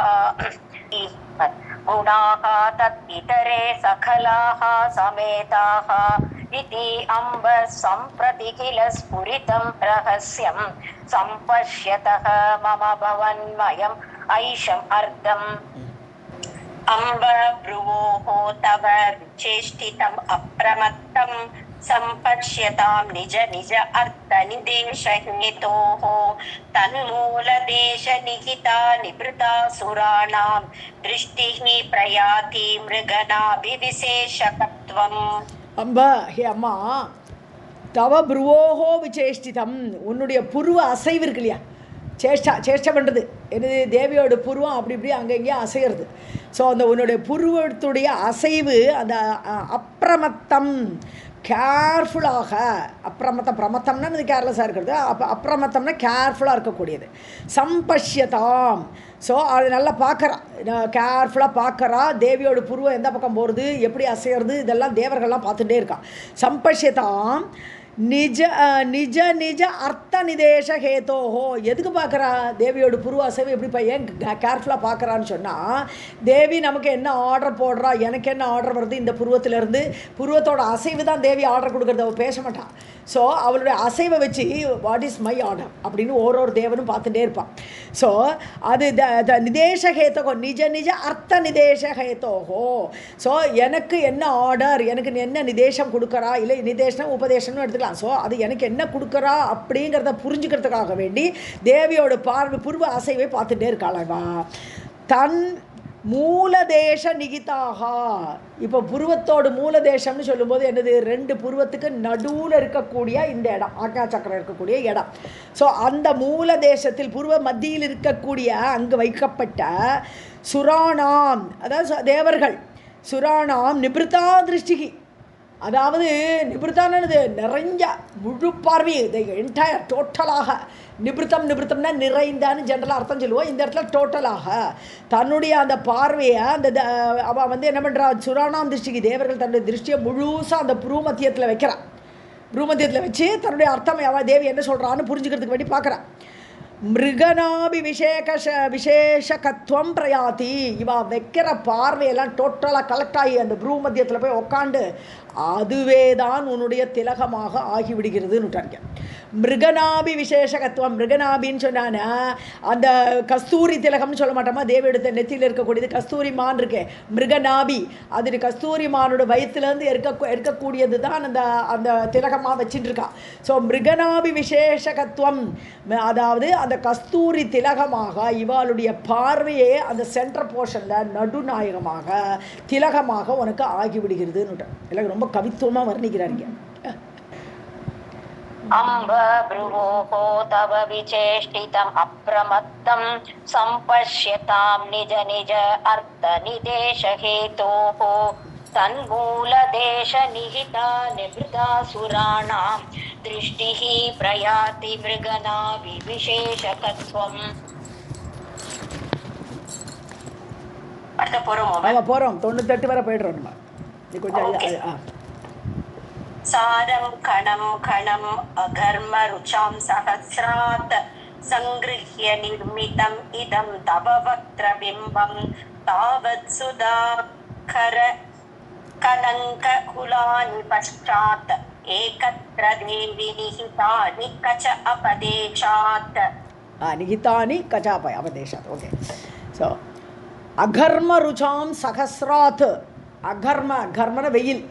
தத் இதரே சகலாஹ சமேதாஹ இதி அம்ப சம்பிரதி கில ஸ்புரிதம் ரஹஸ்யம் சம்பஷ்யதஹ மம பவன்மயம் ஐஷம் அர்த்தம். அம்ப ப்ருவோஹோ தவ விசேஷ்டிதம் அப்ரமத்தம் சம்பஷ்யதாம் நிஜ நிஜ அர்த்த நிதேஷஹேதோஹ தன்மூல தேச நிகிதா நிப்ருதா சுராணாம் திருஷ்டிஹி பிரயாதி மிருகநாபி விசேஷகத்வம். அம்பா, ஹே அம்மா, தவ ப்ருவோஹோ விசேஷ்டிதம், உன்னுடைய புருவ அசைவு இருக்கு இல்லையா, சேஷ்டை பண்ணுறது என்னது, தேவியோட புருவம் அப்படி இப்படி அங்கே இங்கேயும் அசைகிறது. ஸோ அந்த உன்னுடைய புருவத்துடைய அசைவு அந்த அப்பிரமத்தம், கேர்ஃபுல்லாக, பிரமத்தம்னா இது கேர்லெஸ்ஸாக இருக்கிறது, அப்பிரமத்தம்னா கேர்ஃபுல்லாக இருக்கக்கூடியது. சம்பஷ்யதாம், ஸோ அது நல்லா பார்க்குறா, கேர்ஃபுல்லாக பார்க்குறா. தேவியோட புருவம் எந்த பக்கம் போகிறது, எப்படி அசைகிறது, இதெல்லாம் தேவர்கள்லாம் பார்த்துட்டே இருக்கா. சம்பஷ்யதாம் நிஜ நிஜ நிஜ அர்த்த நிதேச ஹேதோஹோ. எதுக்கு பார்க்குறா? தேவியோட புருவ அசைவு எப்படி ஏன் கேர்ஃபுல்லாக பார்க்குறான்னு சொன்னால், தேவி நமக்கு என்ன ஆர்டர் போடுறா, எனக்கு என்ன ஆர்டர் வருது, இந்த புருவத்திலேருந்து புருவத்தோட அசைவு தான் தேவி ஆர்டர் கொடுக்குறது, அவள் பேச மாட்டான். ஸோ அவளுடைய அசைவை வச்சு வாட் இஸ் மை ஆர்டர் அப்படின்னு ஒரு தேவனும் பார்த்துட்டே இருப்பான். ஸோ அது நிதேச ஹேத்தோகோ, நிஜ நிஜ அர்த்த நிதேச ஹேத்தோகோ. ஸோ எனக்கு என்ன ஆர்டர், எனக்கு என்ன நிதேசம் கொடுக்குறா, இல்லை நிதேசம் உபதேசம்னு எடுத்துக்கலாம். ஸோ அது எனக்கு என்ன கொடுக்குறா அப்படிங்கிறத புரிஞ்சுக்கிறதுக்காக வேண்டி தேவியோட புருவ அசைவை பார்த்துட்டே இருக்காளவா. தன் மூலதேச நிகிதாக. இப்போ புருவத்தோடு மூலதேசம்னு சொல்லும்போது என்னது, 2 புருவத்துக்கு நடுவில் இருக்கக்கூடிய இந்த இடம், ஆக்ஞா சக்கரம் இருக்கக்கூடிய இடம். ஸோ அந்த மூலதேசத்தில் புருவ மத்தியில் இருக்கக்கூடிய அங்கு வைக்கப்பட்ட சுராணாம், அதாவது தேவர்கள், சுராணாம் நிபிருத்தா திருஷ்டிகி, அதாவது நிபிருத்தானது நிறைஞ்ச முழு பார்வை, என்டையர் டோட்டலாக. நிபிருத்தம்னா நிறைந்தான்னு ஜென்ரலாக அர்த்தம் சொல்லுவோம். இந்த இடத்துல டோட்டலாக தன்னுடைய அந்த பார்வையை அவள் வந்து என்ன பண்ணுறா, சுராணாம் திருஷ்டிக்கு, தேவர்கள் தன்னுடைய திருஷ்டியை முழுசாக அந்த புரூமத்தியத்தில் வைக்கிறான். புரூமத்தியத்தில் வச்சு தன்னுடைய அர்த்தம் அவள் தேவி என்ன சொல்கிறான்னு புரிஞ்சுக்கிறதுக்கு வேண்டி பார்க்குறான். மிருகனாபி விசேஷகத்துவம் பிரயாத்தி. இவா வைக்கிற பார்வையெல்லாம் டோட்டலாக கலெக்ட் ஆகி அந்த ப்ரூ மத்தியத்தில் போய் உட்காண்டு அதுவே தான் உன்னுடைய திலகமாக ஆகிவிடுகிறதுன்னு. மிருகநாபி விசேஷகத்துவம், மிருகநாபின்னு சொன்னான்னா அந்த கஸ்தூரி திலகம்னு சொல்ல மாட்டோமா, தேவியோட நெத்தியில் இருக்கக்கூடியது கஸ்தூரி மான் இருக்கே, மிருகநாபி. அது கஸ்தூரி மானோட வயிற்றுலேருந்து இருக்கக்கூடியது தான் அந்த அந்த திலகமாக வச்சுட்டு இருக்கா. ஸோ மிருகநாபி விசேஷகத்துவம், அதாவது அந்த கஸ்தூரி திலகமாக இவாளுடைய பார்வையே அந்த சென்ட்ரல் போர்ஷனில் நடுநாயகமாக திலகமாக உனக்கு ஆகிவிடுகிறதுன்னு எனக்கு ரொம்ப கவித்துவமாக வர்ணிக்கிறாருங்க. அம்ப ப்ருவோஹோ தவ விசேஷ்டிதம் அப்ரமத்தம் சம்பஷ்யதாம் நிஜ நிஜ அர்த்த நிதேஷ ஹேதோஹோ தன்மூலதேச நிஹிதா நிவ்ருதா சுராணாம் திருஷ்டிஹி பிரயாதி மிருகநாபி விசேஷகத்வம். அடுத்த போறோம் 98 வரை போயிடுறோம் நம்ம. இது கொஞ்சம் சாரம் கணம் கணம் அகர்ம ருச்சாம் சஹஸ்ராத் சங்கிருஹ்ய நிர்மிதம் இதம் தவ வக்ர பிம்பம் தாவத் சுதாகர கலங்க குலானி பஷ்சாத் ஏகத்ர தேவி நிஹிதானி கச்ச அபதேசாத். நிஹிதானி கச்ச அபதேசாத். ஓகே. ஸோ அகர்ம ருச்சாம் சஹஸ்ராத். அகர்மன வெயில்,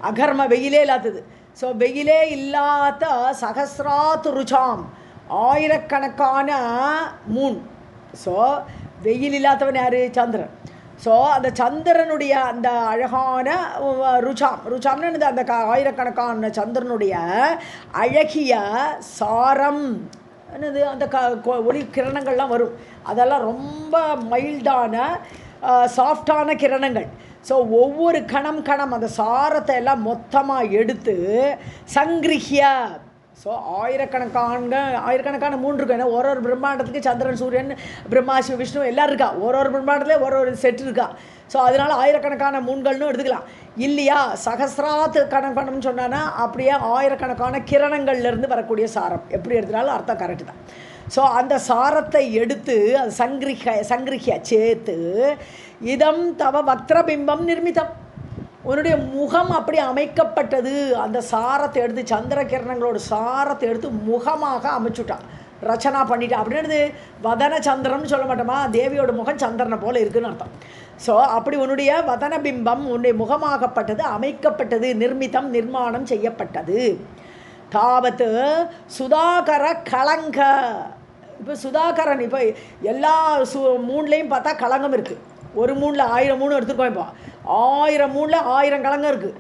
அகர்ம வெயிலே இல்லாதது. ஸோ வெயிலே இல்லாத சகசிராத் ருச்சாம், ஆயிரக்கணக்கான மூன். ஸோ வெயில் இல்லாதவன் யார்? சந்திரன். ஸோ அந்த சந்திரனுடைய அந்த அழகான ருச்சாம்னு அந்த ஆயிரக்கணக்கான சந்திரனுடைய அழகிய சாரம் என்னது, அந்த ஒளி கிரணங்கள்லாம் வரும், அதெல்லாம் ரொம்ப மைல்டான சாஃப்டான கிரணங்கள். ஸோ ஒவ்வொரு கணம் அந்த சாரத்தை எல்லாம் மொத்தமாக எடுத்து சங்கிருஹ்ய. ஸோ ஆயிரக்கணக்கான மூன்று இருக்கும். ஏன்னா ஒரு பிரம்மாண்டத்துக்கு சந்திரன், சூரியன், பிரம்மா, சிவ, விஷ்ணு எல்லோரும் இருக்கா. ஒரு பிரம்மாண்டத்துலேயே ஒரு செட் இருக்கா. ஸோ அதனால் ஆயிரக்கணக்கான மூன்கள்னு எடுத்துக்கலாம் இல்லையா. சகசிராத்து கணக்கணம்னு சொன்னான்னா அப்படியே ஆயிரக்கணக்கான கிரணங்கள்லேருந்து வரக்கூடிய சாரம், எப்படி எடுத்துனாலும் அர்த்தம் கரெக்டு தான். ஸோ அந்த சாரத்தை எடுத்து அது சங்கிருஹ்ய சேர்த்து இதம் தவ வக்ரபிம்பம் நிர்மிதம், உன்னுடைய முகம் அப்படி அமைக்கப்பட்டது. அந்த சாரத்தை எடுத்து, சந்திர கிரணங்களோட சாரத்தை எடுத்து முகமாக அமைச்சுட்டான், ரச்சனா பண்ணிட்டான். அப்படின்னு வதன சந்திரம்னு சொல்ல மாட்டோமா, தேவியோட முகம் சந்திரனை போல் இருக்குதுன்னு அர்த்தம். ஸோ அப்படி உன்னுடைய வதன பிம்பம் உன்னுடைய முகமாகப்பட்டது, அமைக்கப்பட்டது, நிர்மிதம் நிர்மாணம் செய்யப்பட்டது. தாவத்து சுதாகர கலங்க. இப்போ சுதாகரன், இப்போ எல்லா மூணுலேயும் பார்த்தா களங்கம் இருக்குது. ஒரு மூணில் 1000 மூணு எடுத்துருக்கோம். இப்போ 1000 மூணில் 1000 களங்கம் இருக்குது.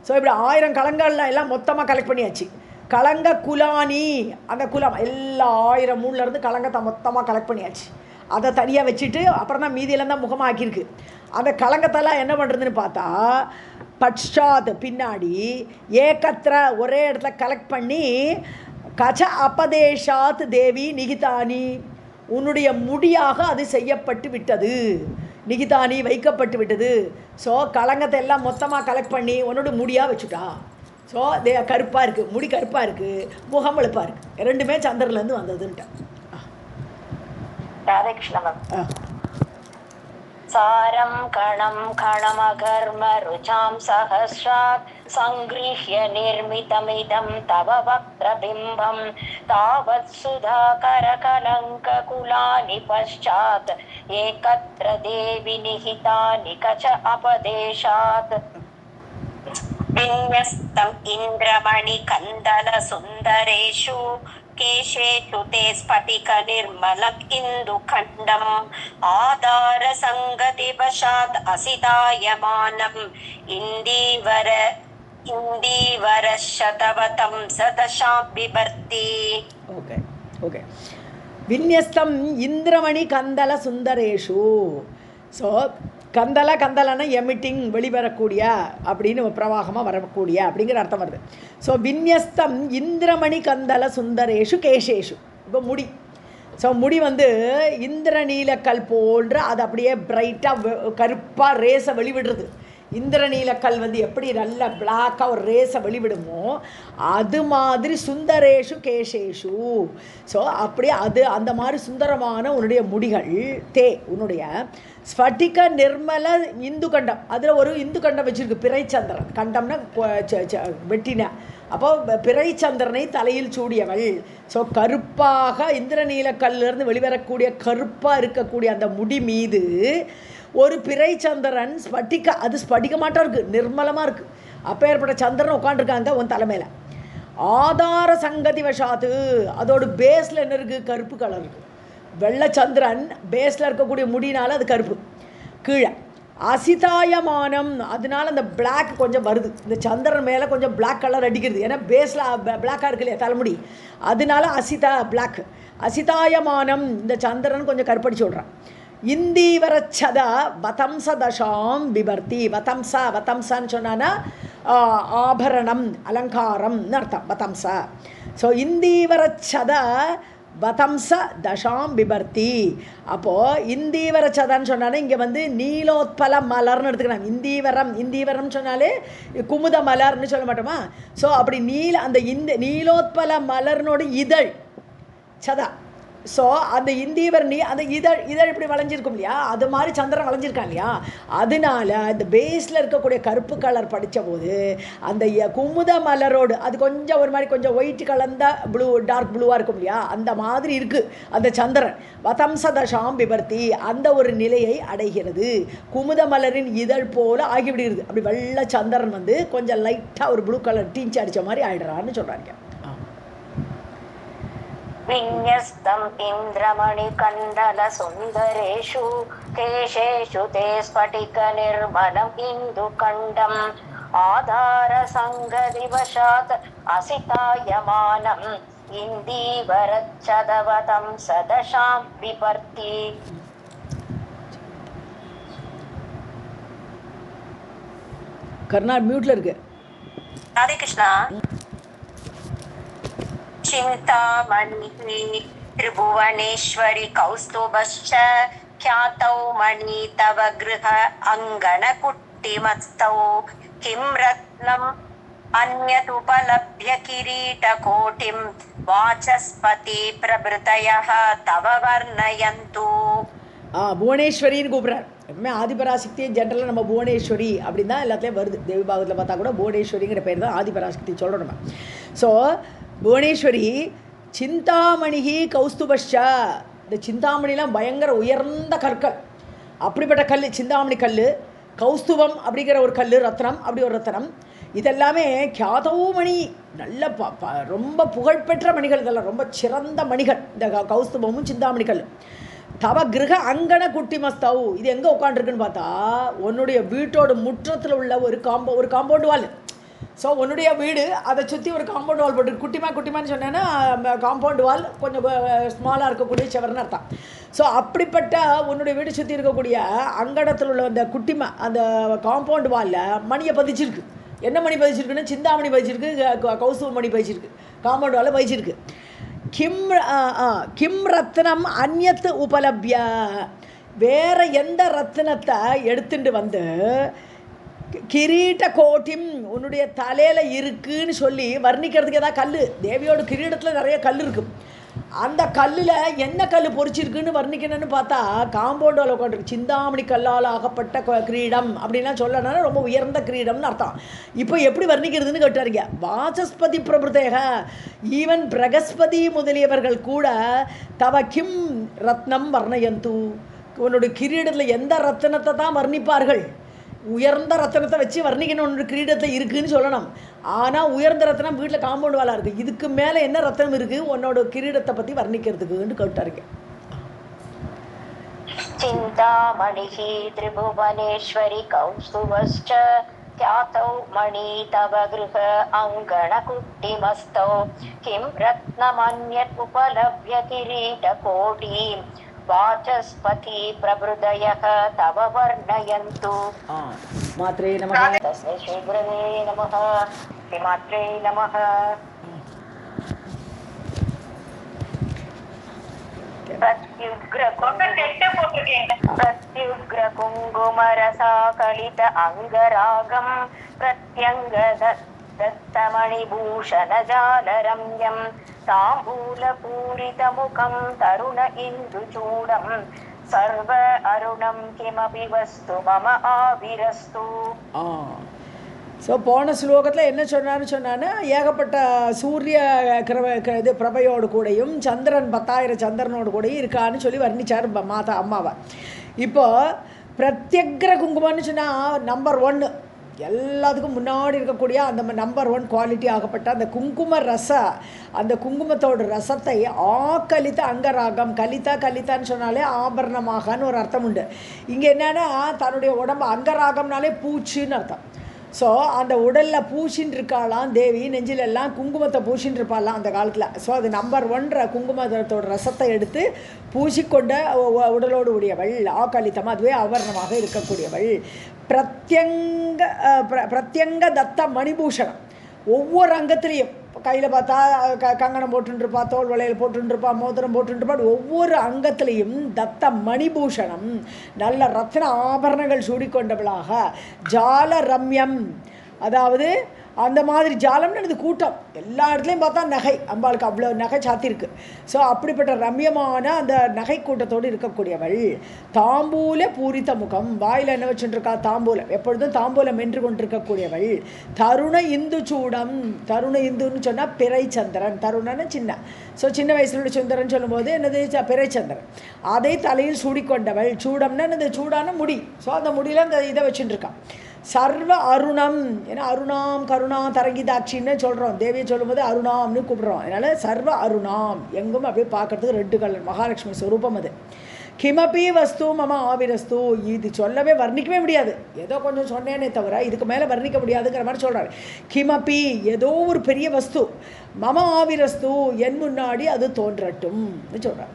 ஸோ இப்படி 1000 களங்கள்ல எல்லாம் மொத்தமாக கலெக்ட் பண்ணியாச்சு. கலங்க குலானி, அந்த குலம் எல்லா 1000 மூணுலேருந்து கலங்கத்தை மொத்தமாக கலெக்ட் பண்ணியாச்சு. அதை தனியாக வச்சுட்டு அப்புறம் தான் மீதியெல்லாம் தான் முகமாக ஆக்கியிருக்கு. அந்த கலங்கத்தெல்லாம் என்ன பண்ணுறதுன்னு பார்த்தா பட்சாத் பின்னாடி ஏகத்திர ஒரே இடத்துல கலெக்ட் பண்ணி கச்ச அபதேஷாத் தேவி நிகிதானி உன்னுடைய முடியாக அது செய்யப்பட்டு விட்டது, நிகிதானி வைக்கப்பட்டு விட்டது. ஸோ கலங்கத்தை எல்லாம் மொத்தமாக கலெக்ட் பண்ணி உன்னோட முடியாக வச்சுட்டா. ஸோ கருப்பாக இருக்குது, முடி கருப்பாக இருக்குது, முகம் வெளுப்பாக இருக்குது, ரெண்டுமே சந்திரன்லேருந்து வந்ததுன்ட்டு. சாரம் கணம் கணமகர்ம ருச்சாம் சஹஸ்ராத் சங்கிருஹ்ய நிர்மிதமிதம் தவ வக்ரபிம்பம் தாவத் சுதாகர கலங்க குலானி பశ్చాத் ஏகத்ர தேவி நிஹிதானி கச்ச அபதேஷாத் வின்யஸ்தம் இந்திரமணி கந்தல சுந்தரேஷு केशेषु ते स्फटिक निर्मलम् इन्दुखण्डम् आधार सङ्गतिवशात् असितायमानम् इन्दीवर शतवतं सदशां बिभर्ति. Okay okay. विन्यस्तं इन्द्रमणि कन्दल सुन्दरेषु. ஸோ கந்தலன்னா எமிட்டிங் வெளிவரக்கூடிய அப்படின்னு பிரவாகமாக வரக்கூடிய அப்படிங்கிற அர்த்தம் வருது. ஸோ வின்யஸ்தம் இந்திரமணி கந்தல சுந்தரேஷு கேசேஷு. இப்போ முடி, ஸோ முடி இந்திரநீலக்கல் போன்ற அது அப்படியே பிரைட்டாக கருப்பாக ரேஸை வெளிவிடுறது. இந்திரநீலக்கல் எப்படி நல்ல பிளாக்காக ஒரு ரேஸை வெளிவிடுமோ அது மாதிரி சுந்தரேஷு கேசேஷு. ஸோ அப்படியே அது அந்த மாதிரி சுந்தரமான உன்னுடைய முடிகள் உன்னுடைய ஸ்பட்டிக நிர்மல இந்து கண்டம், அதில் ஒரு இந்து கண்டம் வச்சுருக்கு, பிறைச்சந்திரன் கண்டம்னா வெட்டின, அப்போ பிறைச்சந்திரனை தலையில் சூடியவள். ஸோ கருப்பாக இந்திரநீலக்கல்லிருந்து வெளிவரக்கூடிய கருப்பாக இருக்கக்கூடிய அந்த முடி மீது ஒரு பிறைச்சந்திரன் ஸ்பட்டிக, அது ஸ்பட்டிகமாட்டம் இருக்குது, நிர்மலமாக இருக்குது. அப்போ ஏற்பட்ட சந்திரன் உட்காண்டிருக்காங்க உன் தலைமையில். ஆதார சங்கதி வசாத்து, அதோட பேஸில் என்ன இருக்குது, கருப்பு கலர் இருக்குது. வெள்ளச்சந்திரன் பேஸில் இருக்கக்கூடிய முடினால அது கருப்பு. கீழே அசிதாயமானம், அதனால அந்த பிளாக் கொஞ்சம் வருது, இந்த சந்திரன் மேலே கொஞ்சம் பிளாக் கலர் அடிக்கிறது, ஏன்னா பேஸில் பிளாக்காக இருக்கு இல்லையா தலைமுடி, அதனால அசிதா பிளாக். அசிதாயமானம், இந்த சந்திரன் கொஞ்சம் கருப்படிச்சு விட்றான். இந்தீவரச்சத வதம்ச தசாம் விபர்த்தி. வதம்சான்னு சொன்னான்னா ஆபரணம் அலங்காரம்னு அர்த்தம் வதம்சா. ஸோ இந்தீவரச்சத வதம்ச தசாம் விபர்த்தி. அப்போது இந்தீவரச்சதான்னு சொன்னாலே இங்கே நீலோத்பல மலர்னு எடுத்துக்கலாம். இந்தீவரம் சொன்னாலே குமுத மலர்னு சொல்ல மாட்டோமா. ஸோ அப்படி அந்த நீலோத்பல மலர்னோட இதழ் சதா. ஸோ அந்த இந்தீவரணி அந்த இதழ் இப்படி வளைஞ்சிருக்கும் இல்லையா, அது மாதிரி சந்திரன் வளைஞ்சிருக்கான் இல்லையா, அதனால அந்த பேஸில் இருக்கக்கூடிய கருப்பு கலர் படித்த போது அந்த குமுத மலரோடு அது கொஞ்சம் ஒரு மாதிரி கொஞ்சம் ஒயிட் கலந்த ப்ளூ, டார்க் ப்ளூவாக இருக்கும் இல்லையா, அந்த மாதிரி இருக்குது அந்த சந்திரன். வதம்ச தசாம் விபர்த்தி, அந்த ஒரு நிலையை அடைகிறது. குமுத மலரின் இதழ் போல ஆகிவிடுகிறது. அப்படி வெள்ளை சந்திரன் கொஞ்சம் லைட்டாக ஒரு ப்ளூ கலர் டீச்சு அடித்த மாதிரி ஆயிடுறான்னு சொல்கிறாங்க. विन्यस्तं इन्द्रमणि कण्डल सुन्दरेषु केशेषु ते स्फटिक निर्मलम् इन्दुकण्डम् आधार सङ्गदिवशात् असितायमानम् इन्दीवरच्छदवतं सदशां विपर्ति. கர்ணா மியூட்ல இருக்கு. ராதே கிருஷ்ணா. चिन्तामणि त्रिभुवनेश्वरि कौस्तुभश्च ख्यातौ मणि तव गृह अङ्गणकुट्टिमस्तौ किं रत्नम् अन्यदुपलभ्य किरीटकोटिं वाचस्पति प्रभृतयः तव वर्णयन्तु. புவனேஸ்வரின்னு கூப்பிட்றார். எப்பவுமே ஆதிபராசக்தியை ஜென்ரலாக நம்ம புவனேஸ்வரி அப்படின்னு தான் எல்லாத்துலேயும் வருது. தேவி பாகத்தில் பார்த்தா கூட புவனேஸ்வரிங்கிற பேர் தான் ஆதிபராசக்தி சொல்கிறோம் நம்ம. ஸோ புவனேஸ்வரி சிந்தாமணிகி கௌஸ்துபஷ்சா, இந்த சிந்தாமணிலாம் பயங்கர உயர்ந்த கற்கள், அப்படிப்பட்ட கல் சிந்தாமணி கல். கௌஸ்துபம் அப்படிங்கிற ஒரு கல், ரத்னம் அப்படி ஒரு ரத்னம். இதெல்லாமே கியாதௌமணி, நல்ல ரொம்ப புகழ்பெற்ற மணிகள், இதெல்லாம் ரொம்ப சிறந்த மணிகள் இந்த கௌஸ்துபமும் சிந்தாமணி கல். தவ கிரக அங்கன குட்டிமஸ்தவ், இது எங்கே உட்காண்டிருக்குன்னு பார்த்தா உன்னுடைய வீட்டோட முற்றத்தில் உள்ள ஒரு காம்பவுண்ட் வால். ஸோ உன்னுடைய வீடு அதை சுற்றி ஒரு காம்பவுண்ட் வால் போட்டு குட்டிமான்னு சொன்னேன்னா காம்பவுண்ட் வால் கொஞ்சம் ஸ்மாலாக இருக்கக்கூடிய செவர்னு அர்த்தம். ஸோ அப்படிப்பட்ட உன்னுடைய வீடு சுற்றி இருக்கக்கூடிய அங்கடத்தில் உள்ள அந்த குட்டிமா அந்த காம்பவுண்ட் வாலில் மணியை பதிச்சிருக்கு. என்ன மணி பதிச்சிருக்குன்னா சிந்தாமணி பதிச்சிருக்கு, கௌசுவ மணி பதிச்சிருக்கு, காம்பவுண்ட் வாலில் பதிச்சிருக்கு. கிம் ரத்னம் அந்யத்து உபலப்ய, வேறு எந்த ரத்னத்தை எடுத்துட்டு வந்து கிரீட்ட கோட்டிம் உன்னுடைய தலையில் இருக்குன்னு சொல்லி வர்ணிக்கிறதுக்கு ஏதாவது கல், தேவியோட கிரீடத்தில் நிறைய கல் இருக்குது, அந்த கல்லில் என்ன கல் பொறிச்சிருக்குன்னு வர்ணிக்கணும்னு பார்த்தா காம்பவுண்டில் உட்காந்துருக்கு சிந்தாமணி கல்லால் ஆகப்பட்ட கிரீடம் அப்படின்லாம் சொல்லணும்னா ரொம்ப உயர்ந்த கிரீடம்னு அர்த்தம். இப்போ எப்படி வர்ணிக்கிறதுன்னு கேட்டாருங்க. வாசஸ்பதி பிரபுதேக, ஈவன் பிரகஸ்பதி முதலியவர்கள் கூட தவ கிம் ரத்னம் வர்ணயந்து, உன்னுடைய கிரீடத்தில் எந்த ரத்னத்தை தான் வர்ணிப்பார்கள், உயர்ந்த ரத்தனத்தை வச்சு வர்ணிக்கணும் கிரீடத்தில் இருக்குதுன்னு சொல்லணும். ஆனால் உயர்ந்த ரத்தனம் வீட்டில் காம்பவுண்ட் வாலாக இருக்குது, இதுக்கு மேலே என்ன ரத்தனம் இருக்குது உன்னோட கிரீடத்தை பற்றி வர்ணிக்கிறதுக்குன்னு கேட்டாருங்க. சிந்தாமணிஹி திரிபுவனேஸ்வரி கௌஸ்துவஸ்ச ख्यातौ मणि तव गृह अङ्गण कुट्टिमस्तौ किं रत्नमन्यत् उपलभ्य किरीटकोटिं वाचस्पति प्रभृदयः तव वर्णयन्तु. मात्रे नमः. तस्मै श्रीगुरवे नमः. श्रीमात्रे नमः. प्रत्युग्र कुङ्कुमरसाकलित अङ्गरागं प्रत्यङ्ग दत्तमणिभूषणजालरम्यं ताम्बूलपूरितमुखं तरुण इन्दुचूडं सर्व अरुणं किमपि वस्तु मम आविरस्तु. ஸோ போன ஸ்லோகத்தில் என்ன சொன்னான்னு ஏகப்பட்ட சூரிய இது பிரபையோடு கூடையும் சந்திரன் 10,000 சந்திரனோடு கூடையும் இருக்கான்னு சொல்லி வர்ணிச்சார் மாதா அம்மாவை. இப்போது பிரத்யக்ர குங்குமம்னு சொன்னால் நம்பர் 1, எல்லாத்துக்கும் முன்னாடி இருக்கக்கூடிய அந்த நம்பர் 1 குவாலிட்டி ஆகப்பட்ட அந்த குங்கும ரச, அந்த குங்குமத்தோட ரசத்தை ஆக்கலித்த அங்கராகம், கலித்தான்னு சொன்னாலே ஆபரணமாகன்னு ஒரு அர்த்தம் உண்டு. இங்கே என்னென்னா தன்னுடைய உடம்பு அங்கராகம்னாலே பூச்சின்னு அர்த்தம். ஸோ அந்த உடலில் பூச்சின்னு இருக்காளாம் தேவி, நெஞ்சிலெல்லாம் குங்குமத்தை பூச்சின்னு இருப்பாளாம் அந்த காலத்தில். ஸோ அது நம்பர் 1 குங்குமத்தோட ரசத்தை எடுத்து பூசிக்கொண்ட உடலோடு உடையவள், ஆக்கலித்தம், அதுவே ஆபரணமாக இருக்கக்கூடியவள். பிரத்யங்க தத்த மணிபூஷணம், ஒவ்வொரு அங்கத்துலேயும் கையில் பார்த்தா கங்கணம் போட்டுருப்பா, தோல் வளையல் போட்டுருப்பா, மோதிரம் போட்டுருப்பா, ஒவ்வொரு அங்கத்திலையும் தத்த மணிபூஷணம், நல்ல ரத்ன ஆபரணங்கள் சூடிக்கொண்டவளாக, ஜால ரம்யம், அதாவது அந்த மாதிரி ஜாலம்னு இது கூட்டம், எல்லா இடத்துலையும் பார்த்தா நகை, அம்பாளுக்கு அவ்வளோ நகை சாத்திருக்கு. ஸோ அப்படிப்பட்ட ரம்யமான அந்த நகை கூட்டத்தோடு இருக்கக்கூடியவள். தாம்பூல பூரித்த முகம், வாயில் என்ன வச்சுட்டுருக்கா தாம்பூலம், எப்பொழுதும் தாம்பூலம் என்று கொண்டிருக்கக்கூடியவள். தருண இந்து சூடம், தருண இந்துன்னு சொன்னால் பிறைச்சந்திரன், தருணன்னு சின்ன, ஸோ சின்ன வயசுல சுந்தரன் சொல்லும்போது என்னது பிறைச்சந்திரன், அதை தலையில் சூடிக்கொண்டவள். சூடம்னா என்னது, சூடான முடி, ஸோ அந்த முடியில் அந்த இதை வச்சுட்டுருக்கான். சர்வ அருணம், ஏன்னா அருணாம் கருணா தரங்கிதாட்சின்னு சொல்கிறோம், தேவியை சொல்லும்போது அருணாம்னு கூப்பிட்றோம், அதனால் சர்வ அருணாம், எங்கும் அப்படியே பார்க்குறதுக்கு ரெட்டு கலர் மகாலட்சுமி ஸ்வரூபம் அது. கிமபி வஸ்து மம ஆவிரஸ்து, இது சொல்லவே வர்ணிக்கவே முடியாது, ஏதோ கொஞ்சம் சொன்னேனே தவிர இதுக்கு மேலே வர்ணிக்க முடியாதுங்கிற மாதிரி சொல்கிறாரு. கிமபி, ஏதோ ஒரு பெரிய வஸ்து, மம ஆவிரஸ்து, என் முன்னாடி அது தோன்றட்டும் சொல்கிறார்.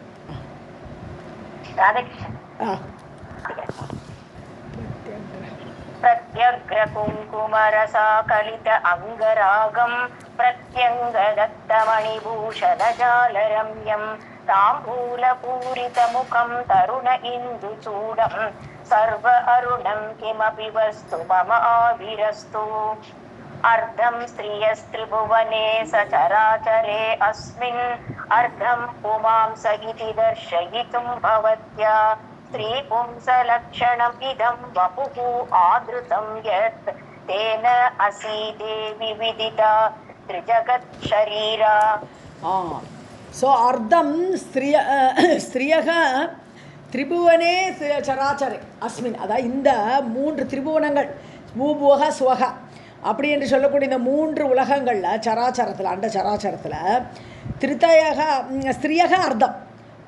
प्रत्यग्र कुङ्कुमरसाकलित अङ्गरागं प्रत्यङ्ग दत्तमणिभूषणजालरम्यं ताम्बूलपूरितमुखं तरुण इन्दुचूडं सर्व अरुणं किमपि वस्तु मम आविरस्तु. अर्धं स्त्रियस्त्रिभुवने सचराचरे अस्मिन् अर्धं पुमां सहिति दर्शयितुं भवत्या स्त्रीपुंसलक्षणम् इदं वपुः आदृतं यत् तेन असि देवि विदिता त्रिजगत् शरीरा. सो अर्धं स्त्रियः त्रिभुवने சராச்சரே அஸ்மின், அதாவது இந்த 3 திரிபுவனங்கள் பூபுவக சுவக அப்படி என்று சொல்லக்கூடிய இந்த 3 உலகங்களில் சராச்சரத்தில், அண்ட சராச்சரத்தில் திருத்தயக ஸ்திரியக அர்த்தம்,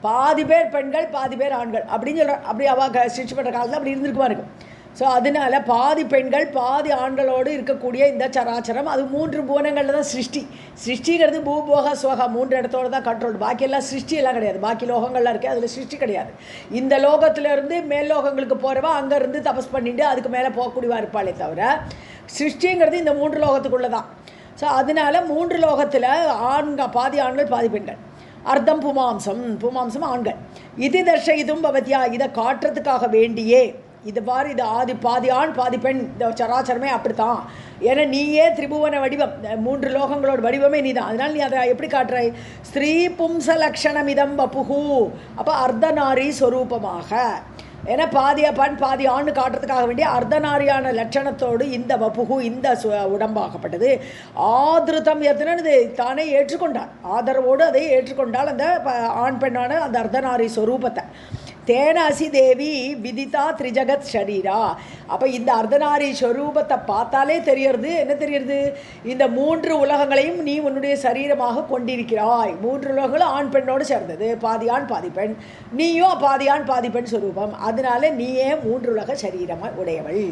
பாதி பேர் பெண்கள் பாதி பேர் ஆண்கள் அப்படின்னு சொல்கிற, அப்படி அவள் சிருஷ்டி பண்ணுற காலத்தில் அப்படி இருந்திருக்குமா இருக்கும். ஸோ அதனால பாதி பெண்கள் பாதி ஆண்களோடு இருக்கக்கூடிய இந்த சராச்சரம், அது 3 புவனங்களில் தான் சிருஷ்டிங்கிறது பூபோக சுவகா 3 இடத்தோடு தான் கண்ட்ரோல். பாக்கியெல்லாம் சிருஷ்டியெல்லாம் கிடையாது. பாக்கி லோகங்கள்லாம் இருக்குது, அதில் சிருஷ்டி கிடையாது. இந்த லோகத்திலேருந்து மேல் லோகங்களுக்கு போகிறவா அங்கேருந்து தபஸ் பண்ணிட்டு அதுக்கு மேலே போகக்கூடியவா இருப்பாளே தவிர சிருஷ்டிங்கிறது இந்த 3 லோகத்துக்குள்ளே தான். ஸோ அதனால 3 லோகத்தில் பாதி ஆண்கள் பாதி பெண்கள். அர்த்தம் புமாம்சம் ஆண்கள். இது தர்ஷயிதும் பவத்யா, இதை காட்டுறதுக்காக வேண்டியே இது பாரு, இது பாதி ஆண் பாதி பெண், இந்த சராச்சரமே அப்படித்தான். ஏன்னா நீயே திரிபுவன வடிவம், 3 லோகங்களோட வடிவமே நீ தான். அதனால் நீ அதை எப்படி காட்டுறாய்? ஸ்திரீ பும்ச லக்ஷணமிதம் வபுகு, அப்போ அர்த்தநாரி ஸ்வரூபமாக. ஏன்னா பாதிய பெண் பாதி ஆண் காட்டுறதுக்காக வேண்டிய அர்த்தநாரியான லட்சணத்தோடு இந்த வபுகு, இந்த உடம்பாகப்பட்டது. ஆதிருத்தம் எத்தனது தானே ஏற்றுக்கொண்டாள், ஆதரவோடு அதை ஏற்றுக்கொண்டால் அந்த ஆண் பெண்ணான அந்த அர்த்தநாரி ஸ்வரூபத்தை. தேன அசி தேவி விதிதா த்ரிஜகத் ஷரீரா. அப்போ இந்த அர்த்தநாரி ஸ்வரூபத்தை பார்த்தாலே தெரியறது, என்ன தெரியறது? இந்த 3 உலகங்களையும் நீ உன்னுடைய சரீரமாக கொண்டிருக்கிறாய். 3 உலகங்களும் ஆண் பெண்ணோடு சேர்ந்தது, பாதி ஆண் பாதி பெண். நீயும் பாதி ஆண் பாதி பெண் ஸ்வரூபம். அதனால நீயே 3 உலக சரீரமாக உடையவள்.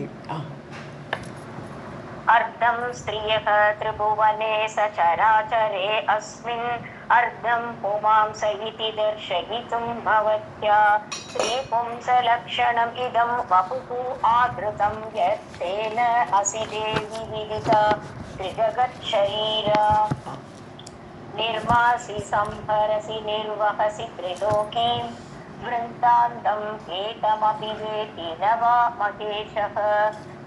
अर्धं स्त्रियः त्रिभुवने सचराचरे अस्मिन् अर्धं पुमांस इति दर्शयितुं भवत्या स्त्रीपुंसलक्षणम् इदं वपुः आदृतं यत्तेन असि देवि विदिता त्रिजगच्छरीरा निर्मासि संहरसि निर्वहसि त्रिलोकीं वृन्तान्तम् एतमपि वेति न वा महेशः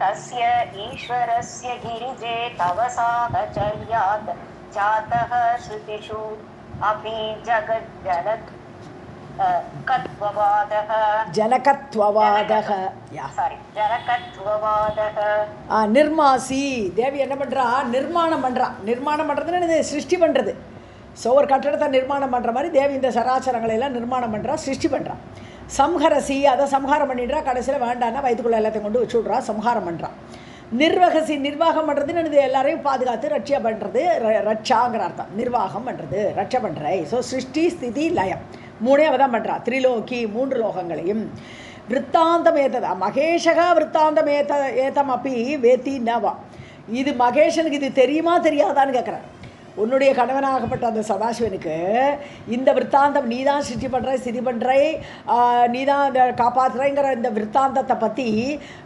तस्य ईश्वरस्य गिरिजे तव साहचर्यात् जातः श्रुतिषु अपि जनकत्ववादः நிர்மாசி. தேவி என்ன பண்ணுறா? நிர்மாணம் பண்ணுறதுன்னு இது சிருஷ்டி பண்ணுறது. ஸோ ஒரு கட்டடத்தை நிர்மாணம் பண்ணுற மாதிரி தேவி இந்த சராச்சரங்களெல்லாம் நிர்மாணம் பண்ணுறா, சிருஷ்டி பண்ணுறா. சம்ஹரசி, அதை சம்ஹாரம் பண்ணிடுறா. கடைசியில் வேண்டான்னா வயிற்றுக்குள்ளே எல்லாத்தையும் கொண்டு வச்சு விட்றா, சம்ஹாரம் பண்ணுறான். நிர்வகசி, நிர்வாகம் பண்ணுறதுன்னு இது எல்லாரையும் பாதுகாத்து ரட்சியா பண்ணுறது, ரட்சாங்கிற அர்த்தம். நிர்வாகம் பண்ணுறது, ரட்சை பண்ணுற. ஸோ சிருஷ்டி ஸ்திதி லயம் 3 அவ தான் பண்ணுறா. திரிலோகி 3 லோகங்களையும். விற்த்தாந்தம் ஏத்ததா மகேஷகா விற்த்தாந்தம் ஏத்தம் அப்பி வேத்தி நவா. இது மகேஷனுக்கு இது தெரியுமா தெரியாதான்னு கேட்குறேன். உன்னுடைய கணவனாகப்பட்ட அந்த சதாசிவனுக்கு இந்த விற்த்தாந்தம் நீ தான் சிருஷ்டி பண்ணுற, ஸ்திதி பண்ணுற, நீ தான் அந்த காப்பாற்றுறங்கிற இந்த விற்த்தாந்தத்தை பற்றி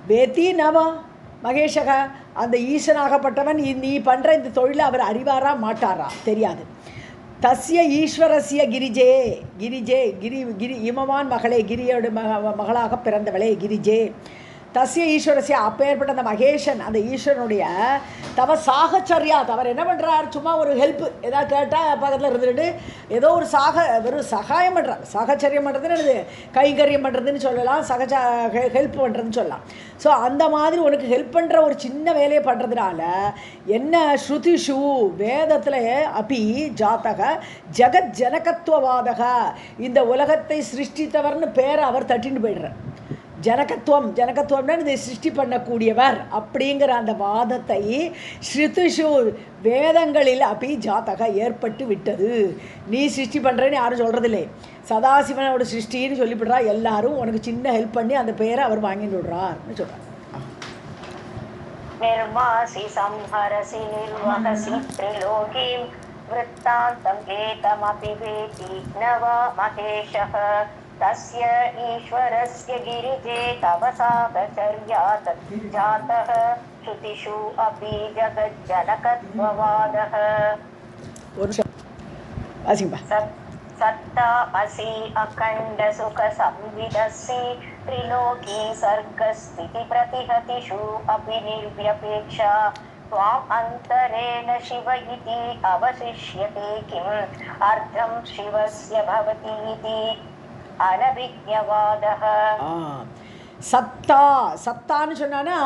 வேத்தி நவா மகேஷக, அந்த ஈசனாகப்பட்டவன் நீ பண்ணுற இந்த தொழிலை அவர் அறிவாரா மாட்டாரா தெரியாது. தஸ்ய ஈஸ்வரஸ்ய கிரிஜே கிரி இமவான் மகளே, கிரியோட மகளாக பிறந்தவளே கிரிஜே. தஸ்ய ஈஸ்வரஸ்ய, அப்பேற்பட்ட அந்த மகேஷன், அந்த ஈஸ்வரனுடைய தவ சாகச்சரியாத், அவர் என்ன பண்ணுறார்? சும்மா ஒரு ஹெல்ப்பு ஏதாவது கேட்டால் பக்கத்தில் இருந்துட்டு ஏதோ ஒரு வெறும் சகாயம் பண்ணுறார். சாகச்சரியம் பண்ணுறதுன்னு என்னது? கைங்கரியம் பண்ணுறதுன்னு சொல்லலாம், ஹெல்ப் பண்ணுறதுன்னு சொல்லலாம். ஸோ அந்த மாதிரி உனக்கு ஹெல்ப் பண்ணுற ஒரு சின்ன வேலையை பண்ணுறதுனால என்ன? ஸ்ருதிஷு வேதத்தில் அப்பி ஜாத்தக ஜெகத் ஜனகத்துவவாதக, இந்த உலகத்தை சிருஷ்டித்தவர்னு பேரை அவர் தட்டின்னு போய்டுறார். ஜனகத்துவம்னா இதை சிருஷ்டி பண்ணக்கூடியவர் அப்படிங்கிற அந்த வாதத்தை ஸ்ருதிஷு வேதங்களில் அப்படி ஜாத்தக ஏற்பட்டு விட்டது. நீ சிருஷ்டி பண்ணுறேன்னு யாரும் சொல்கிறதில்லை. சதாசிவனோட சிருஷ்டின்னு சொல்லிவிடுறா. எல்லாரும் உனக்கு சின்ன ஹெல்ப் பண்ணி அந்த பேரை அவர் வாங்கிட்டு விடுறார்னு சொல்கிறார். निर्मासि संहरसि निर्वहसि त्रिलोकीं वृत्तान्तम् एतमपि वेति न वा महेशः तस्य ईश्वरस्य गिरिजे तव सागचर्यात् जातः श्रुतिषु अपि जगज्जनकत्ववादः सत्ता असि अखण्ड सुख संविदसि त्रिलोकी सर्गस्थिति प्रतिहतिषु अपि निर्व्यपेक्षा त्वाम् अन्तरेण शिव इति अवशिष्यते किम् अर्धं शिवस्य भवति इति अनभिज्ञवादः. சத்தான்னு சொன்னான்னா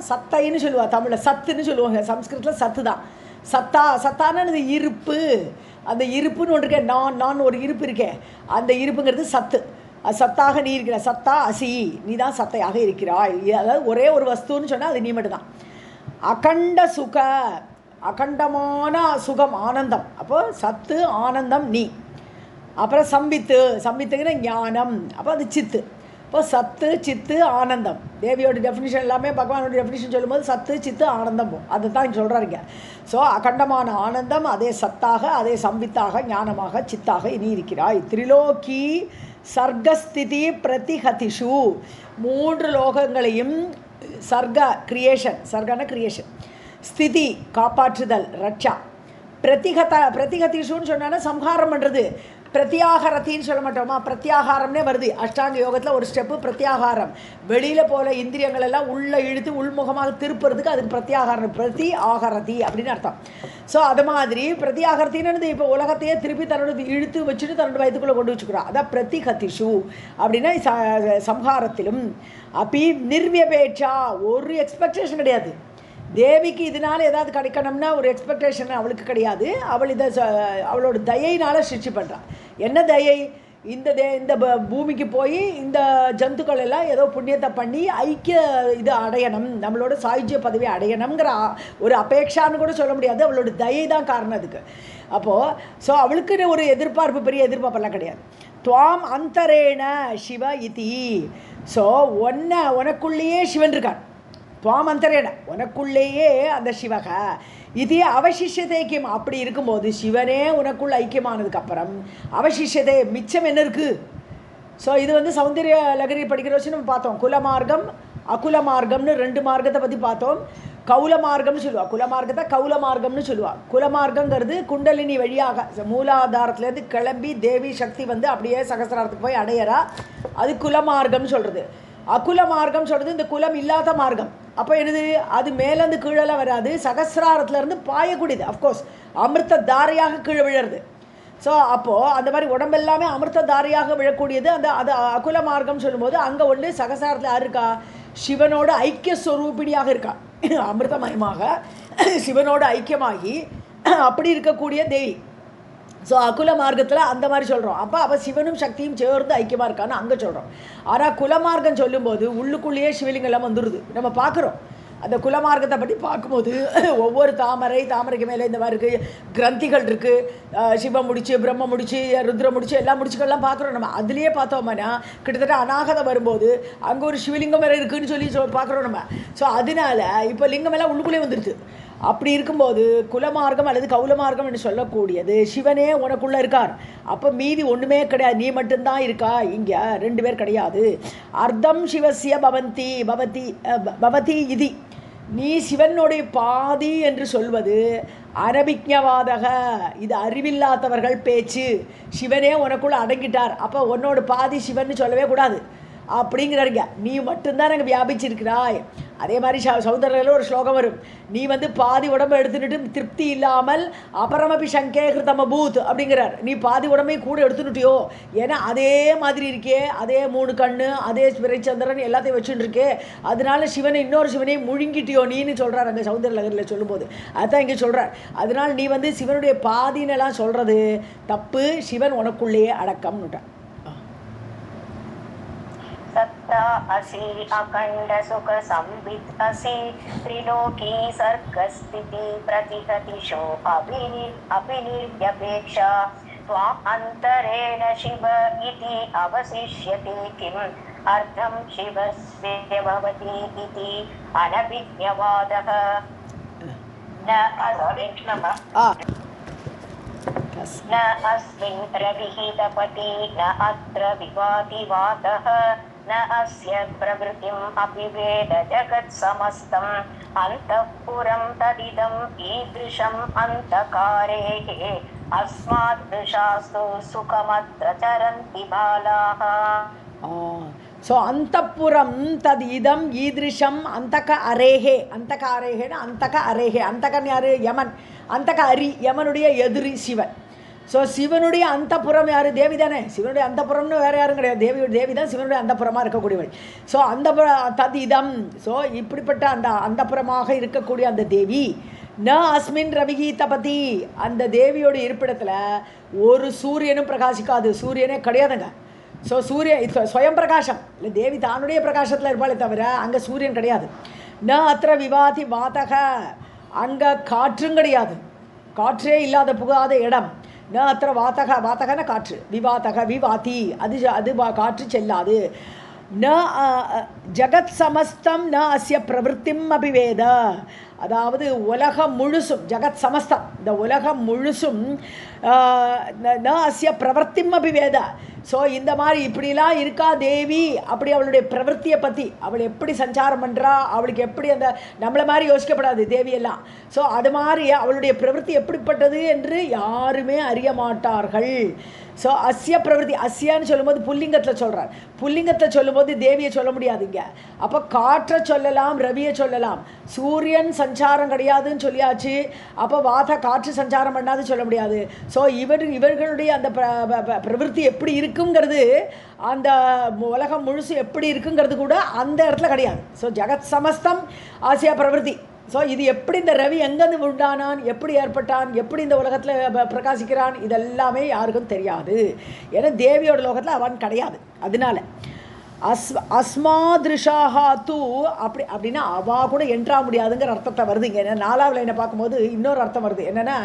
சத்தைன்னு சொல்லுவா. தமிழில் சத்துன்னு சொல்லுவாங்க, சம்ஸ்கிருதத்தில் சத்து தான். சத்தான்னு இது இருப்பு. அந்த இருப்புன்னு ஒன்று இருக்கேன், நான் ஒரு இருப்பு இருக்கேன், அந்த இருப்புங்கிறது சத்து. சத்தாக நீ இருக்கிற, சத்தா அசி, நீ தான் சத்தையாக இருக்கிறாய். அதாவது ஒரே ஒரு வஸ்துன்னு சொன்னால் அது நீ மட்டும்தான். அகண்ட சுக, அகண்டமான சுகம், ஆனந்தம். அப்போது சத்து ஆனந்தம் நீ. அப்புறம் சம்பித்துங்கிற ஞானம், அப்போ அது சித்து. இப்போ சத்து சித்து ஆனந்தம் தேவியோட டெஃபினிஷன் எல்லாமே பகவானோட டெஃபினிஷன் சொல்லும்போது சத்து சித்து ஆனந்தம் அதை தான் சொல்கிறாருங்க. ஸோ அகண்டமான ஆனந்தம், அதே சத்தாக, அதே சம்வித்தாக, ஞானமாக, சித்தாக இனி இருக்கிறாய். திரிலோகி சர்க்கஸ்திதி பிரதிஹதிஷு, 3 லோகங்களையும் சர்க்க கிரியேஷன், சர்க்கான கிரியேஷன், ஸ்திதி காப்பாற்றுதல், ரட்சா, பிரதிகதிஷுன்னு சொன்னா சம்ஹாரம் பண்ணுறது. பிரத்யாகாரத்தின்னு சொல்ல மாட்டோமா, பிரத்யாகாரம்னே வருது அஷ்டாங்க யோகத்தில் ஒரு ஸ்டெப்பு பிரத்யாகாரம். வெளியில் போல இந்திரியங்கள் எல்லாம் உள்ளே இழுத்து உள்முகமாக திருப்புறதுக்கு அதுக்கு பிரத்யாகாரம், பிரதி ஆகாரதி அப்படின்னு அர்த்தம். ஸோ அது மாதிரி பிரத்யாகாரத்தின்னு இப்போ உலகத்தையே திருப்பி தன்னோட இழுத்து வச்சுட்டு தன்னோட வயதுக்குள்ளே கொண்டு வச்சுக்கிறோம். அதான் பிரதிகதிஷு அப்படின்னா சம்ஹாரத்திலும். அப்படி நிர்வியபேட்சா, ஒரு எக்ஸ்பெக்டேஷன் கிடையாது தேவிக்கு. இதனால் ஏதாவது கிடைக்கணும்னா ஒரு எக்ஸ்பெக்டேஷன் அவளுக்கு கிடையாது. அவள் இதை அவளோட தயையினால் சிருஷ்டி பண்ணுறாள். என்ன தயை? இந்த பூமிக்கு போய் இந்த ஜந்துக்கள் எல்லாம் ஏதோ புண்ணியத்தை பண்ணி ஐக்கிய இது அடையணும், நம்மளோட சாயுஜ்ய பதவி அடையணுங்கிற ஒரு அபேட்சான்னு கூட சொல்ல முடியாது. அவளோட தயை தான் காரணம் அதுக்கு. அப்போது ஸோ அவளுக்குன்னு ஒரு எதிர்பார்ப்பு, பெரிய எதிர்பார்ப்பெல்லாம் கிடையாது. துவாம் அந்தரேண சிவ இதி. ஸோ உனக்குள்ளேயே சிவன் இருக்கான். துவாமந்தரேன உனக்குள்ளேயே அந்த சிவக இது அவசிஷத்தை ஐக்கியம். அப்படி இருக்கும்போது சிவனே உனக்குள்ள ஐக்கியமானதுக்கப்புறம் அவசிஷத்தை மிச்சம் என்ன இருக்குது? ஸோ இது சௌந்தரிய லகரி படிக்கிற வச்சு நம்ம பார்த்தோம். குலமார்க்கம் அகுல மார்க்கம்னு 2 மார்க்கத்தை பற்றி பார்த்தோம். கௌல மார்க்கம்னு சொல்லுவாள், குலமார்க்கத்தை கௌல மார்க்கம்னு சொல்லுவாள். குலமார்க்கங்கிறது குண்டலினி வழியாக மூலாதாரத்துலேருந்து கிளம்பி தேவி சக்தி அப்படியே சகசிராரத்துக்கு போய் அடையறா, அது குலமார்க்கம்னு சொல்கிறது. அகுல மார்க்கம் சொல்கிறது இந்த குலம் இல்லாத மார்க்கம். அப்போ என்னது? அது மேலேருந்து கீழெல்லாம் வராது, சகசிராரத்துலேருந்து பாயக்கூடியது. அஃப்கோர்ஸ் அமிர்த தாரையாக கீழே விழறது. ஸோ அப்போது அந்த மாதிரி உடம்பெல்லாமே அமிர்த தாரையாக விழக்கூடியது அது அகுல மார்க்கம் சொல்லும்போது அங்கே ஒன்று சகசிராரத்தில் யார் இருக்கா? சிவனோட ஐக்கிய ஸ்வரூபிணியாக இருக்கா, அமிர்தமயமாக சிவனோட ஐக்கியமாகி அப்படி இருக்கக்கூடிய தேவி. ஸோ அகுல மார்க்கத்தில் அந்த மாதிரி சொல்கிறோம். அப்போ சிவனும் சக்தியும் சேர்ந்து ஐக்கியமாக இருக்கான்னு அங்கே சொல்கிறோம். ஆனால் குலமார்க்கம் சொல்லும்போது உள்ளுக்குள்ளேயே சிவலிங்கெல்லாம் வந்துடுது. நம்ம பார்க்குறோம் அந்த குலமார்க்கத்தை பற்றி பார்க்கும்போது ஒவ்வொரு தாமரைக்கு மேலே இந்த மாதிரி இருக்குது, கிரந்திகள் இருக்குது, சிவம் முடிச்சு பிரம்ம முடிச்சு ருத்ரம் முடிச்சு எல்லா முடிச்சுக்கள்லாம் பார்க்குறோம். நம்ம அதுலேயே பார்த்தோம்னா கிட்டத்தட்ட அநாகதம் வரும்போது அங்கே ஒரு சிவலிங்கம் வேறு இருக்குதுன்னு சொல்லி பார்க்குறோம் நம்ம. ஸோ அதனால இப்போ லிங்கம் எல்லாம் உள்ளுக்குள்ளே வந்துடுது. அப்படி இருக்கும்போது குலமார்க்கம் அல்லது கௌலமார்க்கம் என்று சொல்லக்கூடியது சிவனே உனக்குள்ளே இருக்கார். அப்போ மீதி ஒன்றுமே கிடையாது, நீ மட்டும்தான் இருக்கா, இங்கே 2 பேர் கிடையாது. அர்த்தம் சிவசிய பவதி இது. நீ சிவனுடைய பாதி என்று சொல்வது அனபிக்ஞவாதக, இது அறிவில்லாதவர்கள் பேச்சு. சிவனே உனக்குள்ளே அடங்கிட்டார், அப்போ உன்னோட பாதி சிவன் சொல்லவே கூடாது அப்படிங்கிறாருங்க. நீ மட்டும்தான் அங்கே வியாபிச்சிருக்கிறாய். அதே மாதிரி சௌந்தர்யில் ஒரு ஸ்லோகம் வரும், நீ பாதி உடம்பை எடுத்துட்டு திருப்தி இல்லாமல் அபரமபி சங்கே கிருத்தமபூத் அப்படிங்கிறார். நீ பாதி உடம்பை கூட எடுத்துனுட்டியோ, ஏன்னா அதே மாதிரி இருக்கே, அதே 3 கண்ணு, அதே பிறைச்சந்திரன் எல்லாத்தையும் வச்சுட்டு இருக்கே, அதனால சிவனை இன்னொரு சிவனையும் முழுங்கிட்டியோ நீன்னு சொல்கிறார் அங்கே சௌந்தர லகரில் சொல்லும்போது. அதுதான் இங்கே சொல்கிறார். அதனால் நீ சிவனுடைய பாதினெல்லாம் சொல்கிறது தப்பு, சிவன் உனக்குள்ளேயே அடக்கம்னுட்டான். सत्ता असि अखंड सुख संवित् असि त्रिलोकी सर्गस्थिति प्रतिहतिषो अभिनिर्यपेक्षा त्वाम् अन्तरेण शिव इति अवशिष्यते किम् अर्धं शिवस्य भवति इति अनभिज्ञवादः न अस्मिन् रविहितपति न अत्र विवाति वातः न अस्य प्रवृत्तिम् अपि वेद जगत् समस्तम् अन्तःपुरं तदिदम् ईदृशम् अन्तकारेः अस्मात् दृशास्तु सुखमत्र चरन्ति बालाः. ஸோ அந்தப்புறம் தது இதம் ஈதிருஷம் அந்தக அரேகே. அந்தக அரேகேன்னா அந்தக அரேகே. அந்தகன் யார்? யமன். அந்தக அரி யமனுடைய எதிரி சிவன். ஸோ சிவனுடைய அந்தப்புறம் யார்? தேவி தானே. சிவனுடைய அந்தப்புறம்னு வேறு யாரும் கிடையாது, தேவி தான் சிவனுடைய அந்தப்புறமாக இருக்கக்கூடியவள். ஸோ அந்த தது இதம், ஸோ இப்படிப்பட்ட அந்த அந்தப்புறமாக இருக்கக்கூடிய அந்த தேவி ந அஸ்மின் ரவிகீத பதி, அந்த தேவியோட இருப்பிடத்தில் ஒரு சூரியனும் பிரகாசிக்காது, சூரியனே கிடையாதுங்க. ஸோ ஸ்வயம் பிரகாசம் இல்லை, தேவி தானுடைய பிரகாசத்தில் இருப்பாளே தவிர அங்கே சூரியன் கிடையாது. ந அத்திர விவாதி வாதக, அங்கே காற்றும் கிடையாது, காற்றே இல்லாத புகாத இடம். ந அத்திர வாத்தகன காற்று, விவாதக விவாதி அது காற்று செல்லாது. ந ஜகத் சமஸ்தம் ந அஸ்ய பிரவருத்திம் அபிவேத. அதாவது உலகம் முழுசும், ஜகத் சமஸ்தம், இந்த உலகம் முழுசும் ந அஸ்ய பிரவர்த்திம் அபிவேத. ஸோ இந்த மாதிரி இப்படிலாம் இருக்கா தேவி, அப்படி அவளுடைய பிரவருத்தியை பற்றி, அவள் எப்படி சஞ்சாரம் பண்ணுறா, அவளுக்கு எப்படி அந்த நம்மளை மாதிரி யோசிக்கப்படாது தேவியெல்லாம். ஸோ அது மாதிரி அவளுடைய பிரவருத்தி எப்படிப்பட்டது என்று யாருமே அறிய மாட்டார்கள். ஸோ அஸ்ய பிரவருத்தி, அஸ்யான்னு சொல்லும்போது புல்லிங்கத்தில் சொல்கிறார். புல்லிங்கத்தில் சொல்லும்போது தேவியை சொல்ல முடியாதுங்க. அப்போ காற்றை சொல்லலாம், ரவியை சொல்லலாம். சூரியன் சஞ்சாரம் கிடையாதுன்னு சொல்லியாச்சு. அப்போ காற்று சஞ்சாரம் பண்ணாது சொல்ல முடியாது. ஸோ இவர்களுடைய அந்த பிரவருத்தி எப்படி இருக்குங்கிறது, அந்த உலகம் முழுசு எப்படி இருக்குங்கிறது கூட அந்த இடத்துல கிடையாது. ஸோ ஜகத் சமஸ்தம் ஆசியா பிரவருத்தி. ஸோ இது எப்படி இந்த ரவி எங்கேருந்து உண்டானான், எப்படி ஏற்பட்டான், எப்படி இந்த உலகத்தில் பிரகாசிக்கிறான், இதெல்லாமே யாருக்கும் தெரியாது. ஏன்னா தேவியோட லோகத்தில் அவன் கிடையாது. அதனால அஸ்மாதிருஷாஹா தூ அப்படின்னா அவா கூட என்ட்ரா முடியாதுங்கிற அர்த்தத்தை வருது இங்கே. ஏன்னா 4வது என்ன பார்க்கும்போது இன்னொரு அர்த்தம் வருது. என்னென்னா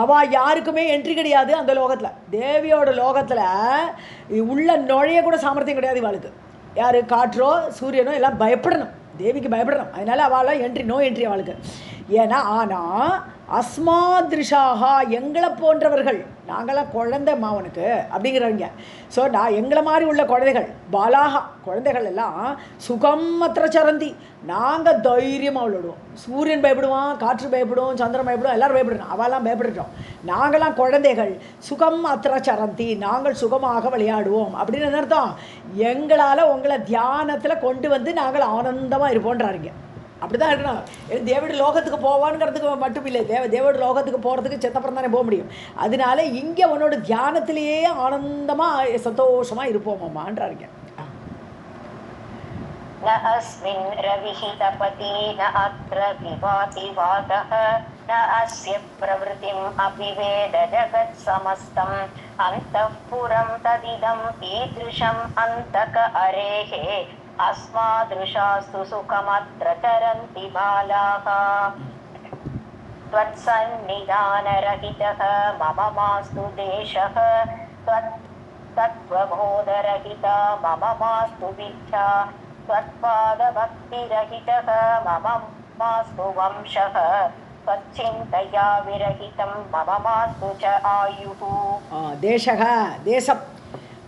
அவள் யாருக்குமே என்ட்ரி கிடையாது அந்த லோகத்தில். தேவியோட லோகத்தில் உள்ள நுழைய கூட சாமர்த்தியம் கிடையாது இவாளுக்கு. யார், காற்றோ சூரியனோ எல்லாம் பயப்படணும், தேவிக்கு பயப்படணும். அதனால் அவளாம் நோ என்ட்ரி அவளுக்கு. ஏன்னா ஆனால் அஸ்மாதிருஷாகா எங்களை போன்றவர்கள், நாங்களாம் குழந்தை மாவனுக்கு அப்படிங்கிறவங்க. ஸோ எங்களை மாதிரி உள்ள குழந்தைகள், பாலாகா குழந்தைகள் எல்லாம் சுகம் அத்திர சரந்தி, நாங்கள் தைரியமாக விளையாடுவோம். சூரியன் பயப்படுவான், காற்று பயப்படும், சந்திரன் பயப்படும், எல்லோரும் பயப்படணும். அவெல்லாம் பயப்பட்டுட்டோம். நாங்களாம் குழந்தைகள் சுகம் அத்திர சரந்தி, நாங்கள் சுகமாக விளையாடுவோம். அப்படின்னு என்ன அர்த்தம்? எங்களால் உங்களை தியானத்தில் கொண்டு வந்து நாங்கள் ஆனந்தமாக இருப்போன்றாருங்க. அப்படி தான் இருக்கணும். தேவட லோகத்துக்கு போவானுங்கிறதுக்கு மட்டும் இல்லை, தேவட லோகத்துக்கு போகிறதுக்கு செத்தப்புறம் தானே போக முடியும். அதனால இங்கே உன்னோட தியானத்திலேயே ஆனந்தமாக சந்தோஷமாக இருப்போமான்றாருங்க. न अस्मिन् रविः तपति न अत्र विभाति वातः न अस्य प्रवृत्तिम् अपिवेद जगत् समस्तम् अन्तःपुरं तदिदम् ईदृशम् अन्तक अरेः अस्मादृशास्तु सुखमत्र चरन्ति बालाः त्वत्सन्निधानरहितः मम मास्तु देशः तत्त्वबोधरहिता मम मास्तु विद्या त्वत्पादभक्तिरहितः मम मास्तु वंशः त्वच्चिन्तया विरहितं मम मास्तु च आयुः. தேசக தேசம்,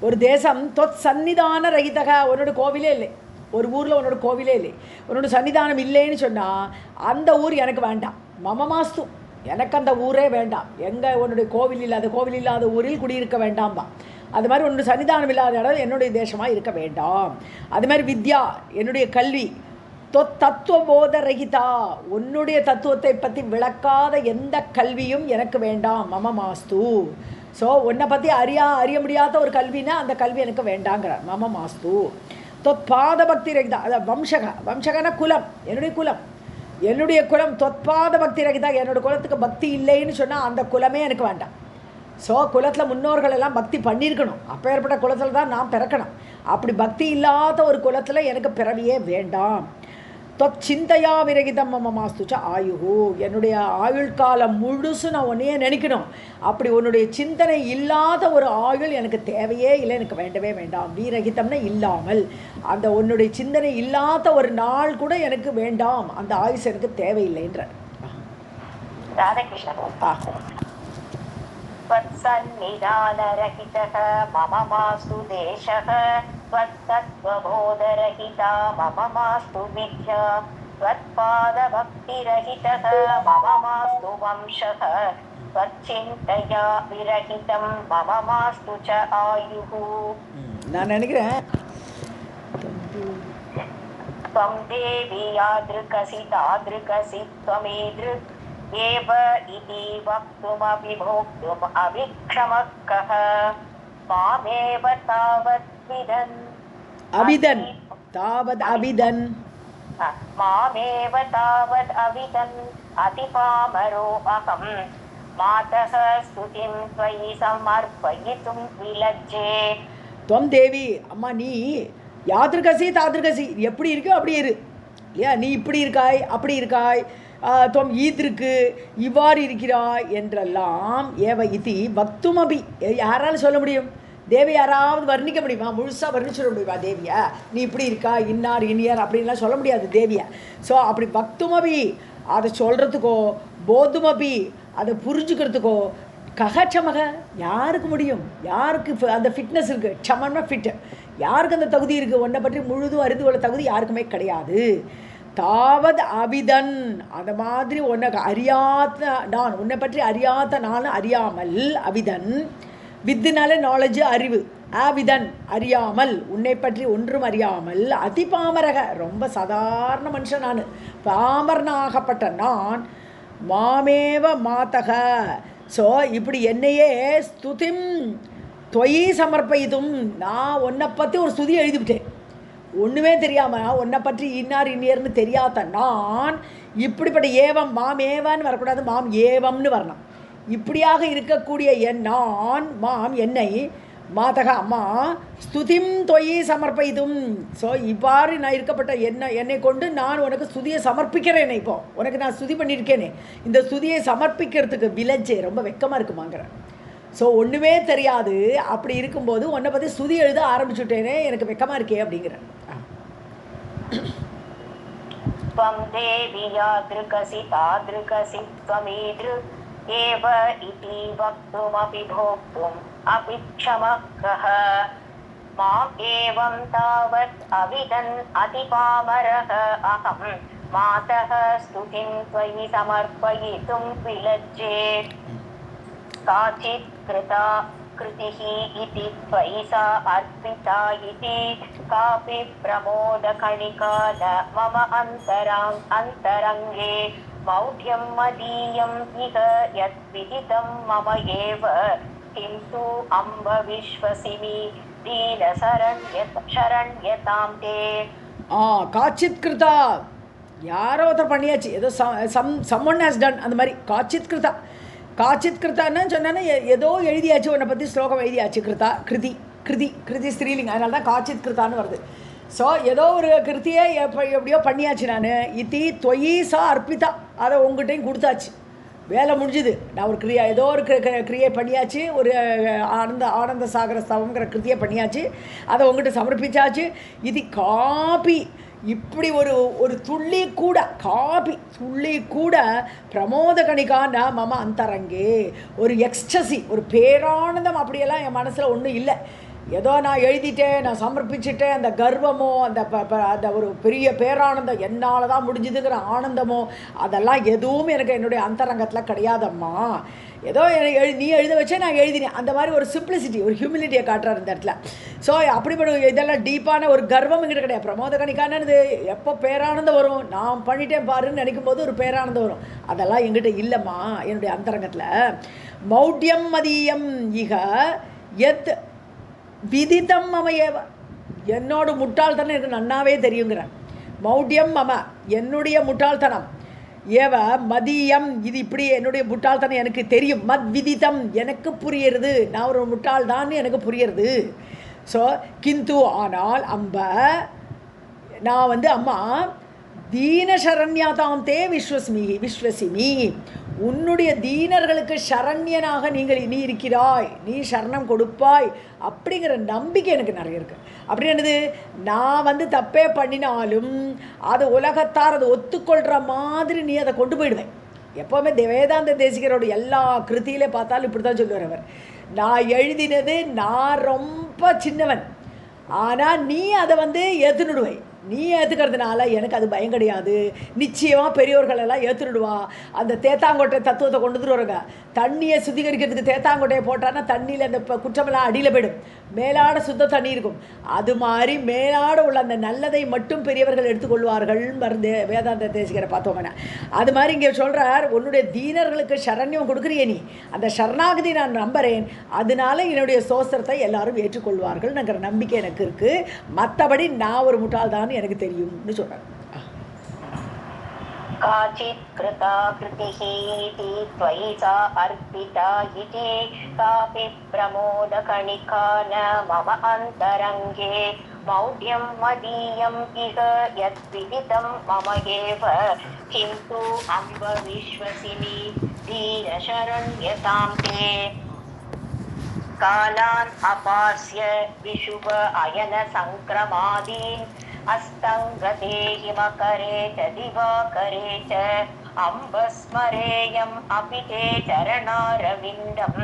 ஒரு தேசம் தொத் சன்னிதான ரகிதக, உன்னோட கோவிலே இல்லை. ஒரு ஊரில் உன்னோட கோவிலே இல்லை, உன்னோட சன்னிதானம் இல்லைன்னு சொன்னால் அந்த ஊர் எனக்கு வேண்டாம். மம மாஸ்து, எனக்கு அந்த ஊரே வேண்டாம். எங்கே உன்னுடைய கோவில் இல்லாத ஊரில் குடியிருக்க வேண்டாம்பா. அது மாதிரி உன்னுடைய சன்னிதானம் இல்லாத இடம் என்னுடைய தேசமாக இருக்க வேண்டாம். அது மாதிரி வித்யா, என்னுடைய கல்வி, தத்துவபோத ரகிதா, உன்னுடைய தத்துவத்தை பற்றி விளக்காத எந்த கல்வியும் எனக்கு வேண்டாம். மம மாஸ்து. ஸோ உன்னை பற்றி அறிய முடியாத ஒரு கல்வினா அந்த கல்வி எனக்கு வேண்டாங்கிறார். மம மாஸ்து. தொத்பாத பக்தி ரகிதா, அதான் வம்சகன குலம், என்னுடைய குலம் தொத்பாத பக்தி ரகிதா, என்னோடய குலத்துக்கு பக்தி இல்லைன்னு சொன்னால் அந்த குலமே எனக்கு வேண்டாம். ஸோ குலத்தில் முன்னோர்கள் எல்லாம் பக்தி பண்ணியிருக்கணும், அப்போ ஏற்பட்ட குலத்தில் தான் நான் பிறக்கணும். அப்படி பக்தி இல்லாத ஒரு குலத்தில் எனக்கு பிறவியே வேண்டாம். தொத் சிந்தையா விரகிதம் மம மாஸ்துச்ச ஆயுகு, என்னுடைய ஆயுள் காலம் முழுசு நான் உன்னையே நினைக்கணும். அப்படி உன்னுடைய சிந்தனை இல்லாத ஒரு ஆயுள் எனக்கு தேவையே இல்லை, எனக்கு வேண்டவே வேண்டாம். வீரகிதம்னா இல்லாமல், அந்த உன்னுடைய சிந்தனை இல்லாத ஒரு நாள் கூட எனக்கு வேண்டாம், அந்த ஆயுஷ் எனக்கு தேவையில்லைன்ற. त्वत्सन्निधानरहितः मम मास्तु देशः त्वत्तत्त्वबोधरहिता मम मास्तु विद्या त्वत्पादभक्तिरहितः मम मास्तु वंशः त्वच्चिन्तया विरहितं मम मास्तु च आयुः. நான் நினைக்கிறேன் त्वं देवी यादृकसि तादृकसि त्वमेदृक् एव इति वक्तुमपि भोक्तुम् अभिक्षमः कः मामेव तावत् विदन् अभिदन् तावद् अभिदन् मामेव तावद् अविदन् अतिपामरो अहं मातः स्तुतिं त्वयि समर्पयितुं विलज्जे. त्वं देवी, अम्मा நீ யாதிருக்கசி தாதிருக்கசி, எப்படி இருக்கோ அப்படி இரு இல்லையா. நீ இப்படி இருக்காய் அப்படி இருக்காய், துவம் ஈதிருக்கு இவ்வாறு இருக்கிறாய் என்றெல்லாம் ஏவ இதி வக்துமபி, யாராலும் சொல்ல முடியும்? தேவி யாராவது வர்ணிக்க முடியுமா? முழுசாக வர்ணிச்சிட முடியுமா தேவியை? நீ இப்படி இருக்கா, இன்னார் இனியார் அப்படின்லாம் சொல்ல முடியாது தேவியை. ஸோ அப்படி பக்துமபி அதை சொல்கிறதுக்கோ, போதுமபி அதை புரிஞ்சுக்கிறதுக்கோ, ககச்சமக யாருக்கு முடியும்? யாருக்கு அந்த ஃபிட்னஸ் இருக்குது? சமன்னா ஃபிட்டு யாருக்கு அந்த தகுதி இருக்குது? உன்னை பற்றி முழுதும் அறிந்து கொள்ள தகுதி யாருக்குமே கிடையாது. தாவது அவிதன் அந்த மாதிரி உன்னை அறியாத நான், உன்னை பற்றி அறியாத நான் அறியாமல், அவிதன் வித்துனால நாலேஜ் அறிவு, ஆவிதன் அறியாமல், உன்னை பற்றி ஒன்றும் அறியாமல், அதிபாமரக ரொம்ப சாதாரண மனுஷன் நான், பாமரனாகப்பட்ட நான், மாமேவ மாதக. ஸோ இப்படி என்னையே ஸ்துதிம் தொயி சமர்ப்பயிதும், நான் உன்னை பற்றி ஒரு ஸ்துதி எழுதிவிட்டேன். ஒன்றுமே தெரியாமல் உன்னை பற்றி இன்னார் இன்னியர்னு தெரியாத நான், இப்படிப்பட்ட ஏவம், மாம் ஏவான்னு வரக்கூடாது, மாம் ஏவம்னு வரணும். இப்படியாக இருக்கக்கூடிய என் நான், மாம் என்னை, மாதக அம்மா, ஸ்துதிம் தொயி சமர்ப்பயிதும். ஸோ இவ்வாறு நான் இருக்கப்பட்ட என்னை கொண்டு நான் உனக்கு ஸ்துதியை சமர்ப்பிக்கிறேனே. இப்போ உனக்கு நான் ஸ்துதி பண்ணியிருக்கேனே, இந்த ஸ்துதியை சமர்ப்பிக்கிறதுக்கு விலஜே ரொம்ப வெக்கமாக இருக்குமாங்கிறேன். ஸோ ஒன்றுமே தெரியாது, அப்படி இருக்கும்போது உன்னை பற்றி ஸ்துதி எழுத ஆரம்பிச்சுட்டேனே, எனக்கு வெக்கமாக இருக்கே அப்படிங்கிறேன். त्वं देवी यादृकसि तादृकसि त्वमीदृ एव इति वक्तुमपि भोक्तुम् अपि क्षमः कः। माम् एवं तावत् अविदन् अतिपामरः अहं मातः स्तुतिं त्वयि समर्पयितुं विलज्जे। काचित् कृता कृतिः इति त्वयि सा अर्पिता इति कापि प्रमोदकणिका न मम अन्तरङ्गे। मौढ्यं मदीयम् इह यद्विदितं मम एव किं तु अम्ब विश्वसिमि दीनशरण्यतां ते। காச்சித் கிருதா யாரோ ஒருத்தர் பண்ணியாச்சு, ஏதோ சம்ஒன் ஹேஸ் டன் அந்த மாதிரி. காச்சித் கிருதா, காச்சித் கிருத்தான்னு சொன்னா ஏதோ எழுதியாச்சு, உன்னை பற்றி ஸ்லோகம் எழுதியாச்சு. கிருதா கிருதி, கிருதி கிருதி ஸ்ரீலிங், அதனால தான் காச்சித் கிருத்தான்னு வருது. ஸோ ஏதோ ஒரு கிருத்தியை எப்படியோ பண்ணியாச்சு நான். இத்தி தொயி சா அர்ப்பிதா, அதை உங்கள்கிட்டையும் கொடுத்தாச்சு, வேலை முடிஞ்சுது. நான் ஒரு கிரியா ஏதோ ஒரு கிரியை பண்ணியாச்சு, ஒரு ஆனந்த சாகர ஸ்தவங்கிற கிருத்தியை பண்ணியாச்சு, அதை உங்கள்கிட்ட சமர்ப்பிச்சாச்சு. இது காப்பி, இப்படி ஒரு துள்ளி கூட, காபி துள்ளி கூட பிரமோத கணிகான்னா மம அந்தரங்கே, ஒரு எக்ஸ்டசி, ஒரு பேரானந்தம் அப்படியெல்லாம் என் மனசில் ஒன்றும் இல்லை. ஏதோ நான் எழுதிட்டேன், நான் சமர்ப்பிச்சுட்டேன், அந்த கர்வமோ அந்த ஒரு பெரிய பேரானந்தம் என்னால் தான் முடிஞ்சுதுங்கிற ஆனந்தமோ அதெல்லாம் எதுவும் எனக்கு என்னுடைய அந்தரங்கத்தில் கிடையாதம்மா. ஏதோ நீ எழுத வச்சே நான் எழுதினேன், அந்த மாதிரி ஒரு சிம்பிளிசிட்டி, ஒரு ஹியூமிலிட்டியை காட்டுறாரு இந்த இடத்துல. ஸோ அப்படிப்பட்ட இதெல்லாம் டீப்பான ஒரு கர்வம் எங்கிட்ட கிடையாது. பிரமோத கணிக்கானது எப்போ பேரானந்தம் வரும், நான் பண்ணிட்டேன் பாருன்னு நினைக்கும் போது ஒரு பேரானந்தம் வரும், அதெல்லாம் எங்கிட்ட இல்லைம்மா என்னுடைய அந்தரங்கத்தில். மௌட்யம் மதியம் இக எத் விதித்தம் மமையேவ, என்னோட முட்டாள்தனம் எனக்கு நன்னாவே தெரியுங்கிறேன். மௌட்யம் மம என்னுடைய முட்டாள்தனம், ஏவ மதியம் இது இப்படி என்னுடைய முட்டாள்தனம் எனக்கு தெரியும். மத் விதித்தம் எனக்கு புரியுறது, நான் ஒரு முட்டாள் தான் எனக்கு புரியுறது. ஸோ கிந்து ஆனால் அம்ப நான் அம்மா தீன சரண்யாதாம் தே விஸ்வசிமி, உன்னுடைய தீனர்களுக்கு சரண்யனாக நீ இருக்கிறாய், நீ சரணம் கொடுப்பாய் அப்படிங்கிற நம்பிக்கை எனக்கு நிறைய இருக்குது. அப்படி என்னது, நான் தப்பே பண்ணினாலும் அது உலகத்தார் அதை ஒத்துக்கொள்கிற மாதிரி நீ அதை கொண்டு போயிடுவேன். எப்போவுமே வேதாந்த தேசிகரோட எல்லா கிருத்தியிலே பார்த்தாலும் இப்படி தான் சொல்லுவார் அவர். நான் எழுதினது நான் ரொம்ப சின்னவன், ஆனால் நீ அதை ஏற்றுனுடுவை, நீ ஏற்றுக்கிறதுனால எனக்கு அது பயம் கிடையாது. நிச்சயமாக பெரியோர்களெல்லாம் ஏற்றுடுவா. அந்த தேத்தாங்கொட்டை தத்துவத்தை கொண்டு வந்துருவாங்க. தண்ணியை சுத்திகரிக்கிறதுக்கு தேத்தாங்கொட்டையை போட்டான்னா தண்ணியில் அந்த குற்றமெல்லாம் அடியில் போயிடும், மேலாட சுத்த தண்ணி இருக்கும். அது மாதிரி மேலாட உள்ள அந்த நல்லதை மட்டும் பெரியவர்கள் எடுத்துக்கொள்வார்கள் மருந்து வேதாந்த தேசிகரை பார்த்தோம்னா. அது மாதிரி இங்கே சொல்கிறார், உன்னுடைய தீனர்களுக்கு சரண்யம் கொடுக்குறிய நீ, அந்த சரணாகதி நான் நம்புகிறேன், அதனால என்னுடைய சோஸ்திரத்தை எல்லாரும் ஏற்றுக்கொள்வார்கள்ங்கிற நம்பிக்கை எனக்கு இருக்குது. மற்றபடி நான் ஒரு முட்டாள் தான் எனக்கு தெரியும்னு சொல்றார். காச்சித் கிருதா கிருதிஹ இதி த்வயி சா அர்ப்பிதா இதி காபி பிரமோத கணிகா ந மம அந்தரங்கே. மௌட்யம் மதீயம் இஹ யத் விதிதம் மம ஏவ கிம் து அம்ப விஸ்வசிமி தீன சரண்யதாம் தே. कालान् अपास्य विशुभ अयन संक्रमादीन् अस्तङ्गते हिमकरे च दिवाकरे च अम्बस्मरेयम् अपि ते चरणारविन्दम्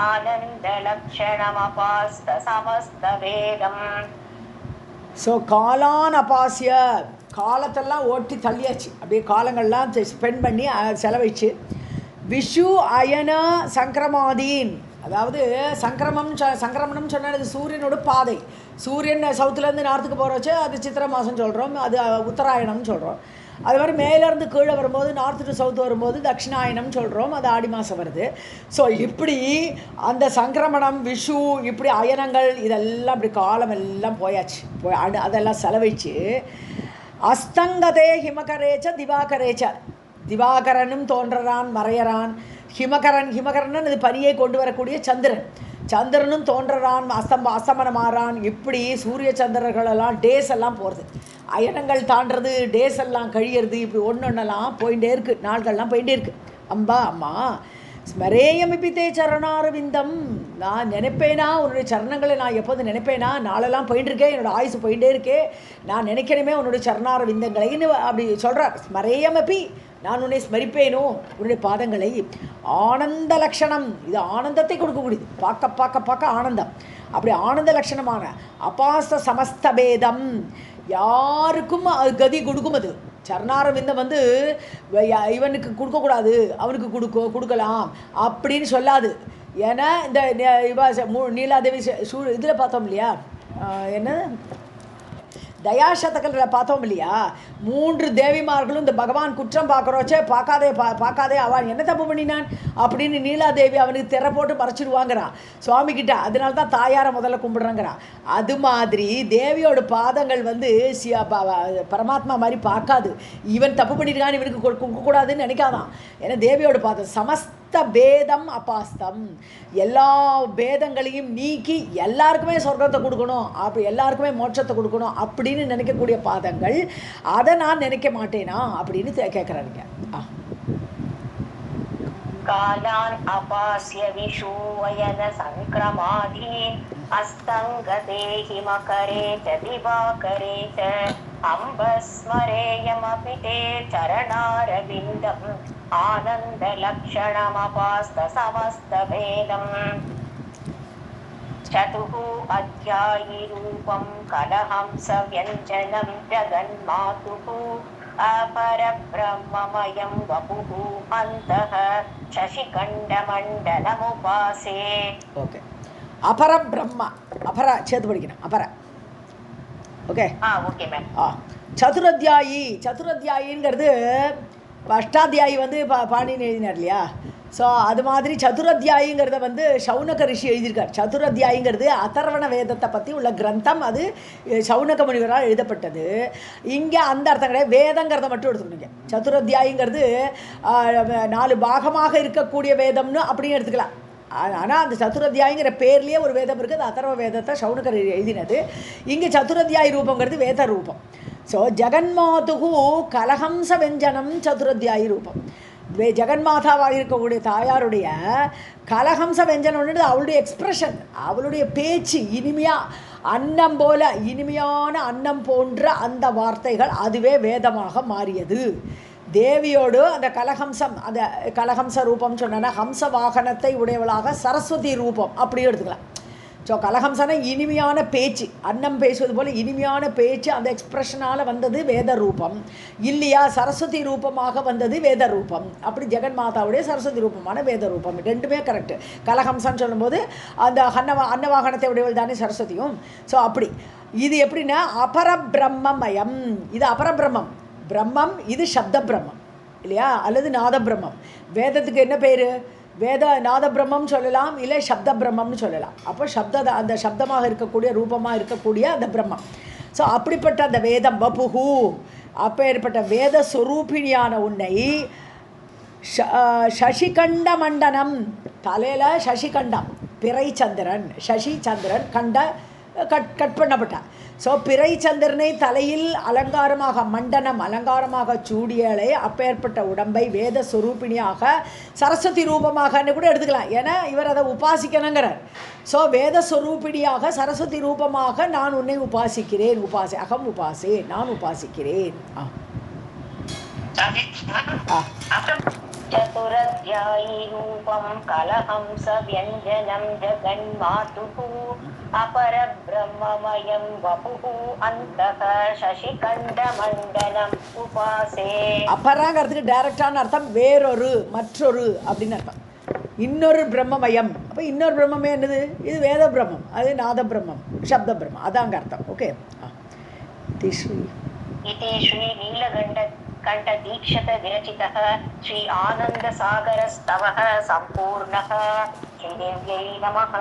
आनन्दलक्षणमपास्तसमस्तवेदम्. ஸோ காலான் அபாசிய, காலத்தெல்லாம் ஓட்டி தள்ளியாச்சு, அப்படியே காலங்கள்லாம் ஸ்பெண்ட் பண்ணி செலவழிச்சு. விஷு அயன சங்கிரமாதீன், அதாவது சங்கிரமணம் சொன்னது சூரியனோட பாதை. சூரியன் சவுத்துலேருந்து நார்த்துக்கு போகிறச்சு அது சித்திரை மாதம் சொல்கிறோம், அது உத்தராயணம்னு சொல்கிறோம். அது மாதிரி மேலேருந்து கீழே வரும்போது நார்த்து டு சவுத்து வரும்போது தட்சிணாயனம் சொல்கிறோம், அது ஆடி மாதம் வருது. ஸோ இப்படி அந்த சங்கிரமணம் விஷு இப்படி அயனங்கள் இதெல்லாம் இப்படி காலம் எல்லாம் போயாச்சு, அதெல்லாம் செலவழிச்சு. அஸ்தங்கதே ஹிமகரேச்ச திவாகரேச்ச, திவாகரனும் தோன்றறான் மறையறான். ஹிமகரன் இது பனியை கொண்டு வரக்கூடிய சந்திரன், சந்திரனும் தோன்றறான் அஸ்தமனமாறான். இப்படி சூரிய சந்திரர்களெல்லாம் டேஸ் எல்லாம் போகிறது, அயனங்கள் தாண்டது, டேஸ் எல்லாம் கழியறது, இப்படி ஒன்றெல்லாம் போயிட்டே இருக்குது, நாட்கள்லாம் போயிட்டே இருக்குது. அம்பா அம்மா ஸ்மரேயமிப்பித்தே சரணாரவிந்தம், நான் நினைப்பேனா உன்னுடைய சரணங்களை நான் எப்போது நினைப்பேனா, நாளெல்லாம் போயிட்டுருக்கேன், என்னோடய ஆயுசு போயிட்டே இருக்கே, நான் நினைக்கணுமே உன்னுடைய சரணாரவிந்தங்களைன்னு அப்படி சொல்கிறார். ஸ்மரேயமப்பி, நான் உன்னை ஸ்மரிப்பேனோ உன்னுடைய பாதங்களை. ஆனந்த லக்ஷணம், இது ஆனந்தத்தை கொடுக்கக்கூடியது, பார்க்க பார்க்க பார்க்க ஆனந்தம். அப்படி ஆனந்த லட்சணமான அபாஸ்த சமஸ்தபேதம், யாருக்கும் அது கதி கொடுக்கும். அது சரணாரவிந்தம் இவனுக்கு கொடுக்கக்கூடாது, அவனுக்கு கொடுக்கலாம் அப்படின்னு சொல்லாது. ஏன்னா இந்த நீலாதேவி இதில் பார்த்தோம் இல்லையா, என்ன தயாசதகலில் பார்த்தோம் இல்லையா, 3 தேவிமார்களும் இந்த பகவான் குற்றம் பார்க்குறோச்சே, பார்க்காதே அவன் என்ன தப்பு பண்ணினான் அப்படின்னு நீலாதேவி அவனுக்கு திரை போட்டு மறைச்சிடுவாங்கிறான் சுவாமிக்கிட்ட. அதனால தான் தாயாரை முதல்ல கும்பிடுறாங்கிறான். அது மாதிரி தேவியோட பாதங்கள் பரமாத்மா மாதிரி பார்க்காது. இவன் தப்பு பண்ணியிருக்கான்னு இவனுக்கு கொடுக்கக்கூடாதுன்னு நினைக்காதான். ஏன்னா தேவியோட பாதம் சமஸ்த பேதம் அபாஸ்தம், எல்லா பேதங்களையும் நீக்கி எல்லாருக்குமே சொர்க்கத்தை கொடுக்கணும், அப்படி எல்லாருக்குமே மோட்சத்தை கொடுக்கணும் அப்படின்னு நினைக்கக்கூடிய பாதங்கள். அதை நான் நினைக்க மாட்டேனா அப்படின்னு கேட்குறாருங்க. காலான் அபாஸ்ய விஷூவயன சங்கிரமாதீன் அஸ்தங்கதே ஹிமகரே ச திவாகரே ச அம்பஸ்மரேயமபி தே சரணாரவிந்தம் ஆனந்தலக்ஷணமபாஸ்தசமஸ்தபேதம். चतुः अध्यायी रूपं कलहंसव्यञ्जनं जगन्मातुः अपरब्रह्ममयं वपुः अन्तः शशिखण्डमण्डलमुपासे. ओके, अपरब्रह्म, अपர சேர்த்து படிக்கணும், अपர. Okay okay ma'am. சதுரத்தியாயிங்கிறது அஷ்டாத்தியாயி பாணின்னு எழுதினார் இல்லையா. ஸோ அது மாதிரி சதுரத்தியாயிங்கிறத சௌனக ரிஷி எழுதியிருக்கார். சதுரத்தியாயிங்கிறது அதர்வண வேதத்தை பற்றி உள்ள கிரந்தம், அது சௌனக முனிவரால் எழுதப்பட்டது. இங்கே அந்த அர்த்தம் கிடையாது, வேதங்கிறத மட்டும் எடுத்துக்கணுங்க. சதுரத்தியாயிங்கிறது 4 பாகமாக இருக்கக்கூடிய வேதம்னு அப்படின்னு எடுத்துக்கலாம். ஆனால் அந்த சதுரத்தியாயிங்கிற பேர்லேயே ஒரு வேதம் இருக்குது, அது அதர்வ வேதத்தை சௌனகர் எழுதினது. இங்கே சதுரத்தியாயி ரூபங்கிறது வேத ரூபம். ஸோ ஜெகன்மாதுகு கலஹம்ச வெஞ்சனம் சதுரத்தியாயி ரூபம். ஜெகன்மாதாவாக இருக்கக்கூடிய தாயாருடைய கலஹம்ச வெஞ்சனம்னு அவளுடைய எக்ஸ்ப்ரெஷன், அவளுடைய பேச்சு இனிமையாக, அன்னம் போல இனிமையான அன்னம் போன்ற அந்த வார்த்தைகள் அதுவே வேதமாக மாறியது. தேவியோடு அந்த கலஹம்சம், அந்த கலஹம்ச ரூபம் சொன்னா ஹம்ச வாகனத்தை உடையவளாக சரஸ்வதி ரூபம் அப்படி எடுத்துக்கலாம். ஸோ கலஹம்சனா இனிமையான பேச்சு, அன்னம் பேசுவது போல் இனிமையான பேச்சு, அந்த எக்ஸ்ப்ரெஷனால் வந்தது வேத ரூபம் இல்லையா. சரஸ்வதி ரூபமாக வந்தது வேத ரூபம். அப்படி ஜெகன்மாதாவுடைய சரஸ்வதி ரூபமான வேத ரூபம் ரெண்டுமே கரெக்டு. கலஹம்சன்னு சொல்லும்போது அந்த அன்னவாகனத்தை உடையவள் தானே சரஸ்வதியும். ஸோ அப்படி இது எப்படின்னா அபரபிரம்மமயம், இது அபரபிரம்மம். பிரம்மம் இது சப்த பிரம்மம் இல்லையா, அல்லது நாத பிரம்மம். வேதத்துக்கு என்ன பேர்? வேத நாத பிரம்மம் சொல்லலாம், இல்லை சப்த பிரம்மம்னு சொல்லலாம். அப்போ அந்த சப்தமாக இருக்கக்கூடிய ரூபமாக இருக்கக்கூடிய அந்த பிரம்மம். ஸோ அப்படிப்பட்ட அந்த வேதம் வபுகு, அப்பேற்பட்ட வேத ஸ்வரூபிணியான உன்னை சசிகண்ட மண்டனம், தலையில் சசிகண்டம், பிறை சந்திரன், சசி சந்திரன், கண்ட கட் பண்ணப்பட்டான். ஸோ பிறை சந்திரனை தலையில் அலங்காரமாக மண்டனம் அலங்காரமாக சூடியலை அப்பேற்பட்ட உடம்பை வேத சொரூபிணியாக சரஸ்வதி ரூபமாகன்னு கூட எடுத்துக்கலாம். ஏன்னா இவர் அதை உபாசிக்கணுங்கிறார். ஸோ வேத சொரூபிணியாக சரஸ்வதி ரூபமாக நான் உன்னை உபாசிக்கிறேன். அகம் உபாசே, நான் உபாசிக்கிறேன். चतुरध्यायी रूपं कलहंस व्यञ्जनं जगन्मातुः अपरब्रह्ममयं वपुः अन्तः शशिकण्डमण्डलम् उपासे. அப்பராங்கிறதுக்கு டைரக்டான அர்த்தம் வேறொரு, மற்றொரு அப்படின்னு அர்த்தம். இன்னொரு பிரம்மமயம். அப்போ இன்னொரு பிரம்மமே என்னது? இது வேத பிரம்மம், அது நாத பிரம்மம், சப்த பிரம்மம், அதாங்க அர்த்தம். ஓகே. इति श्री नीलकण्ठ विरचितः श्री आनन्दसागरस्तवः सम्पूर्णः. श्रीदेव्यै नमः.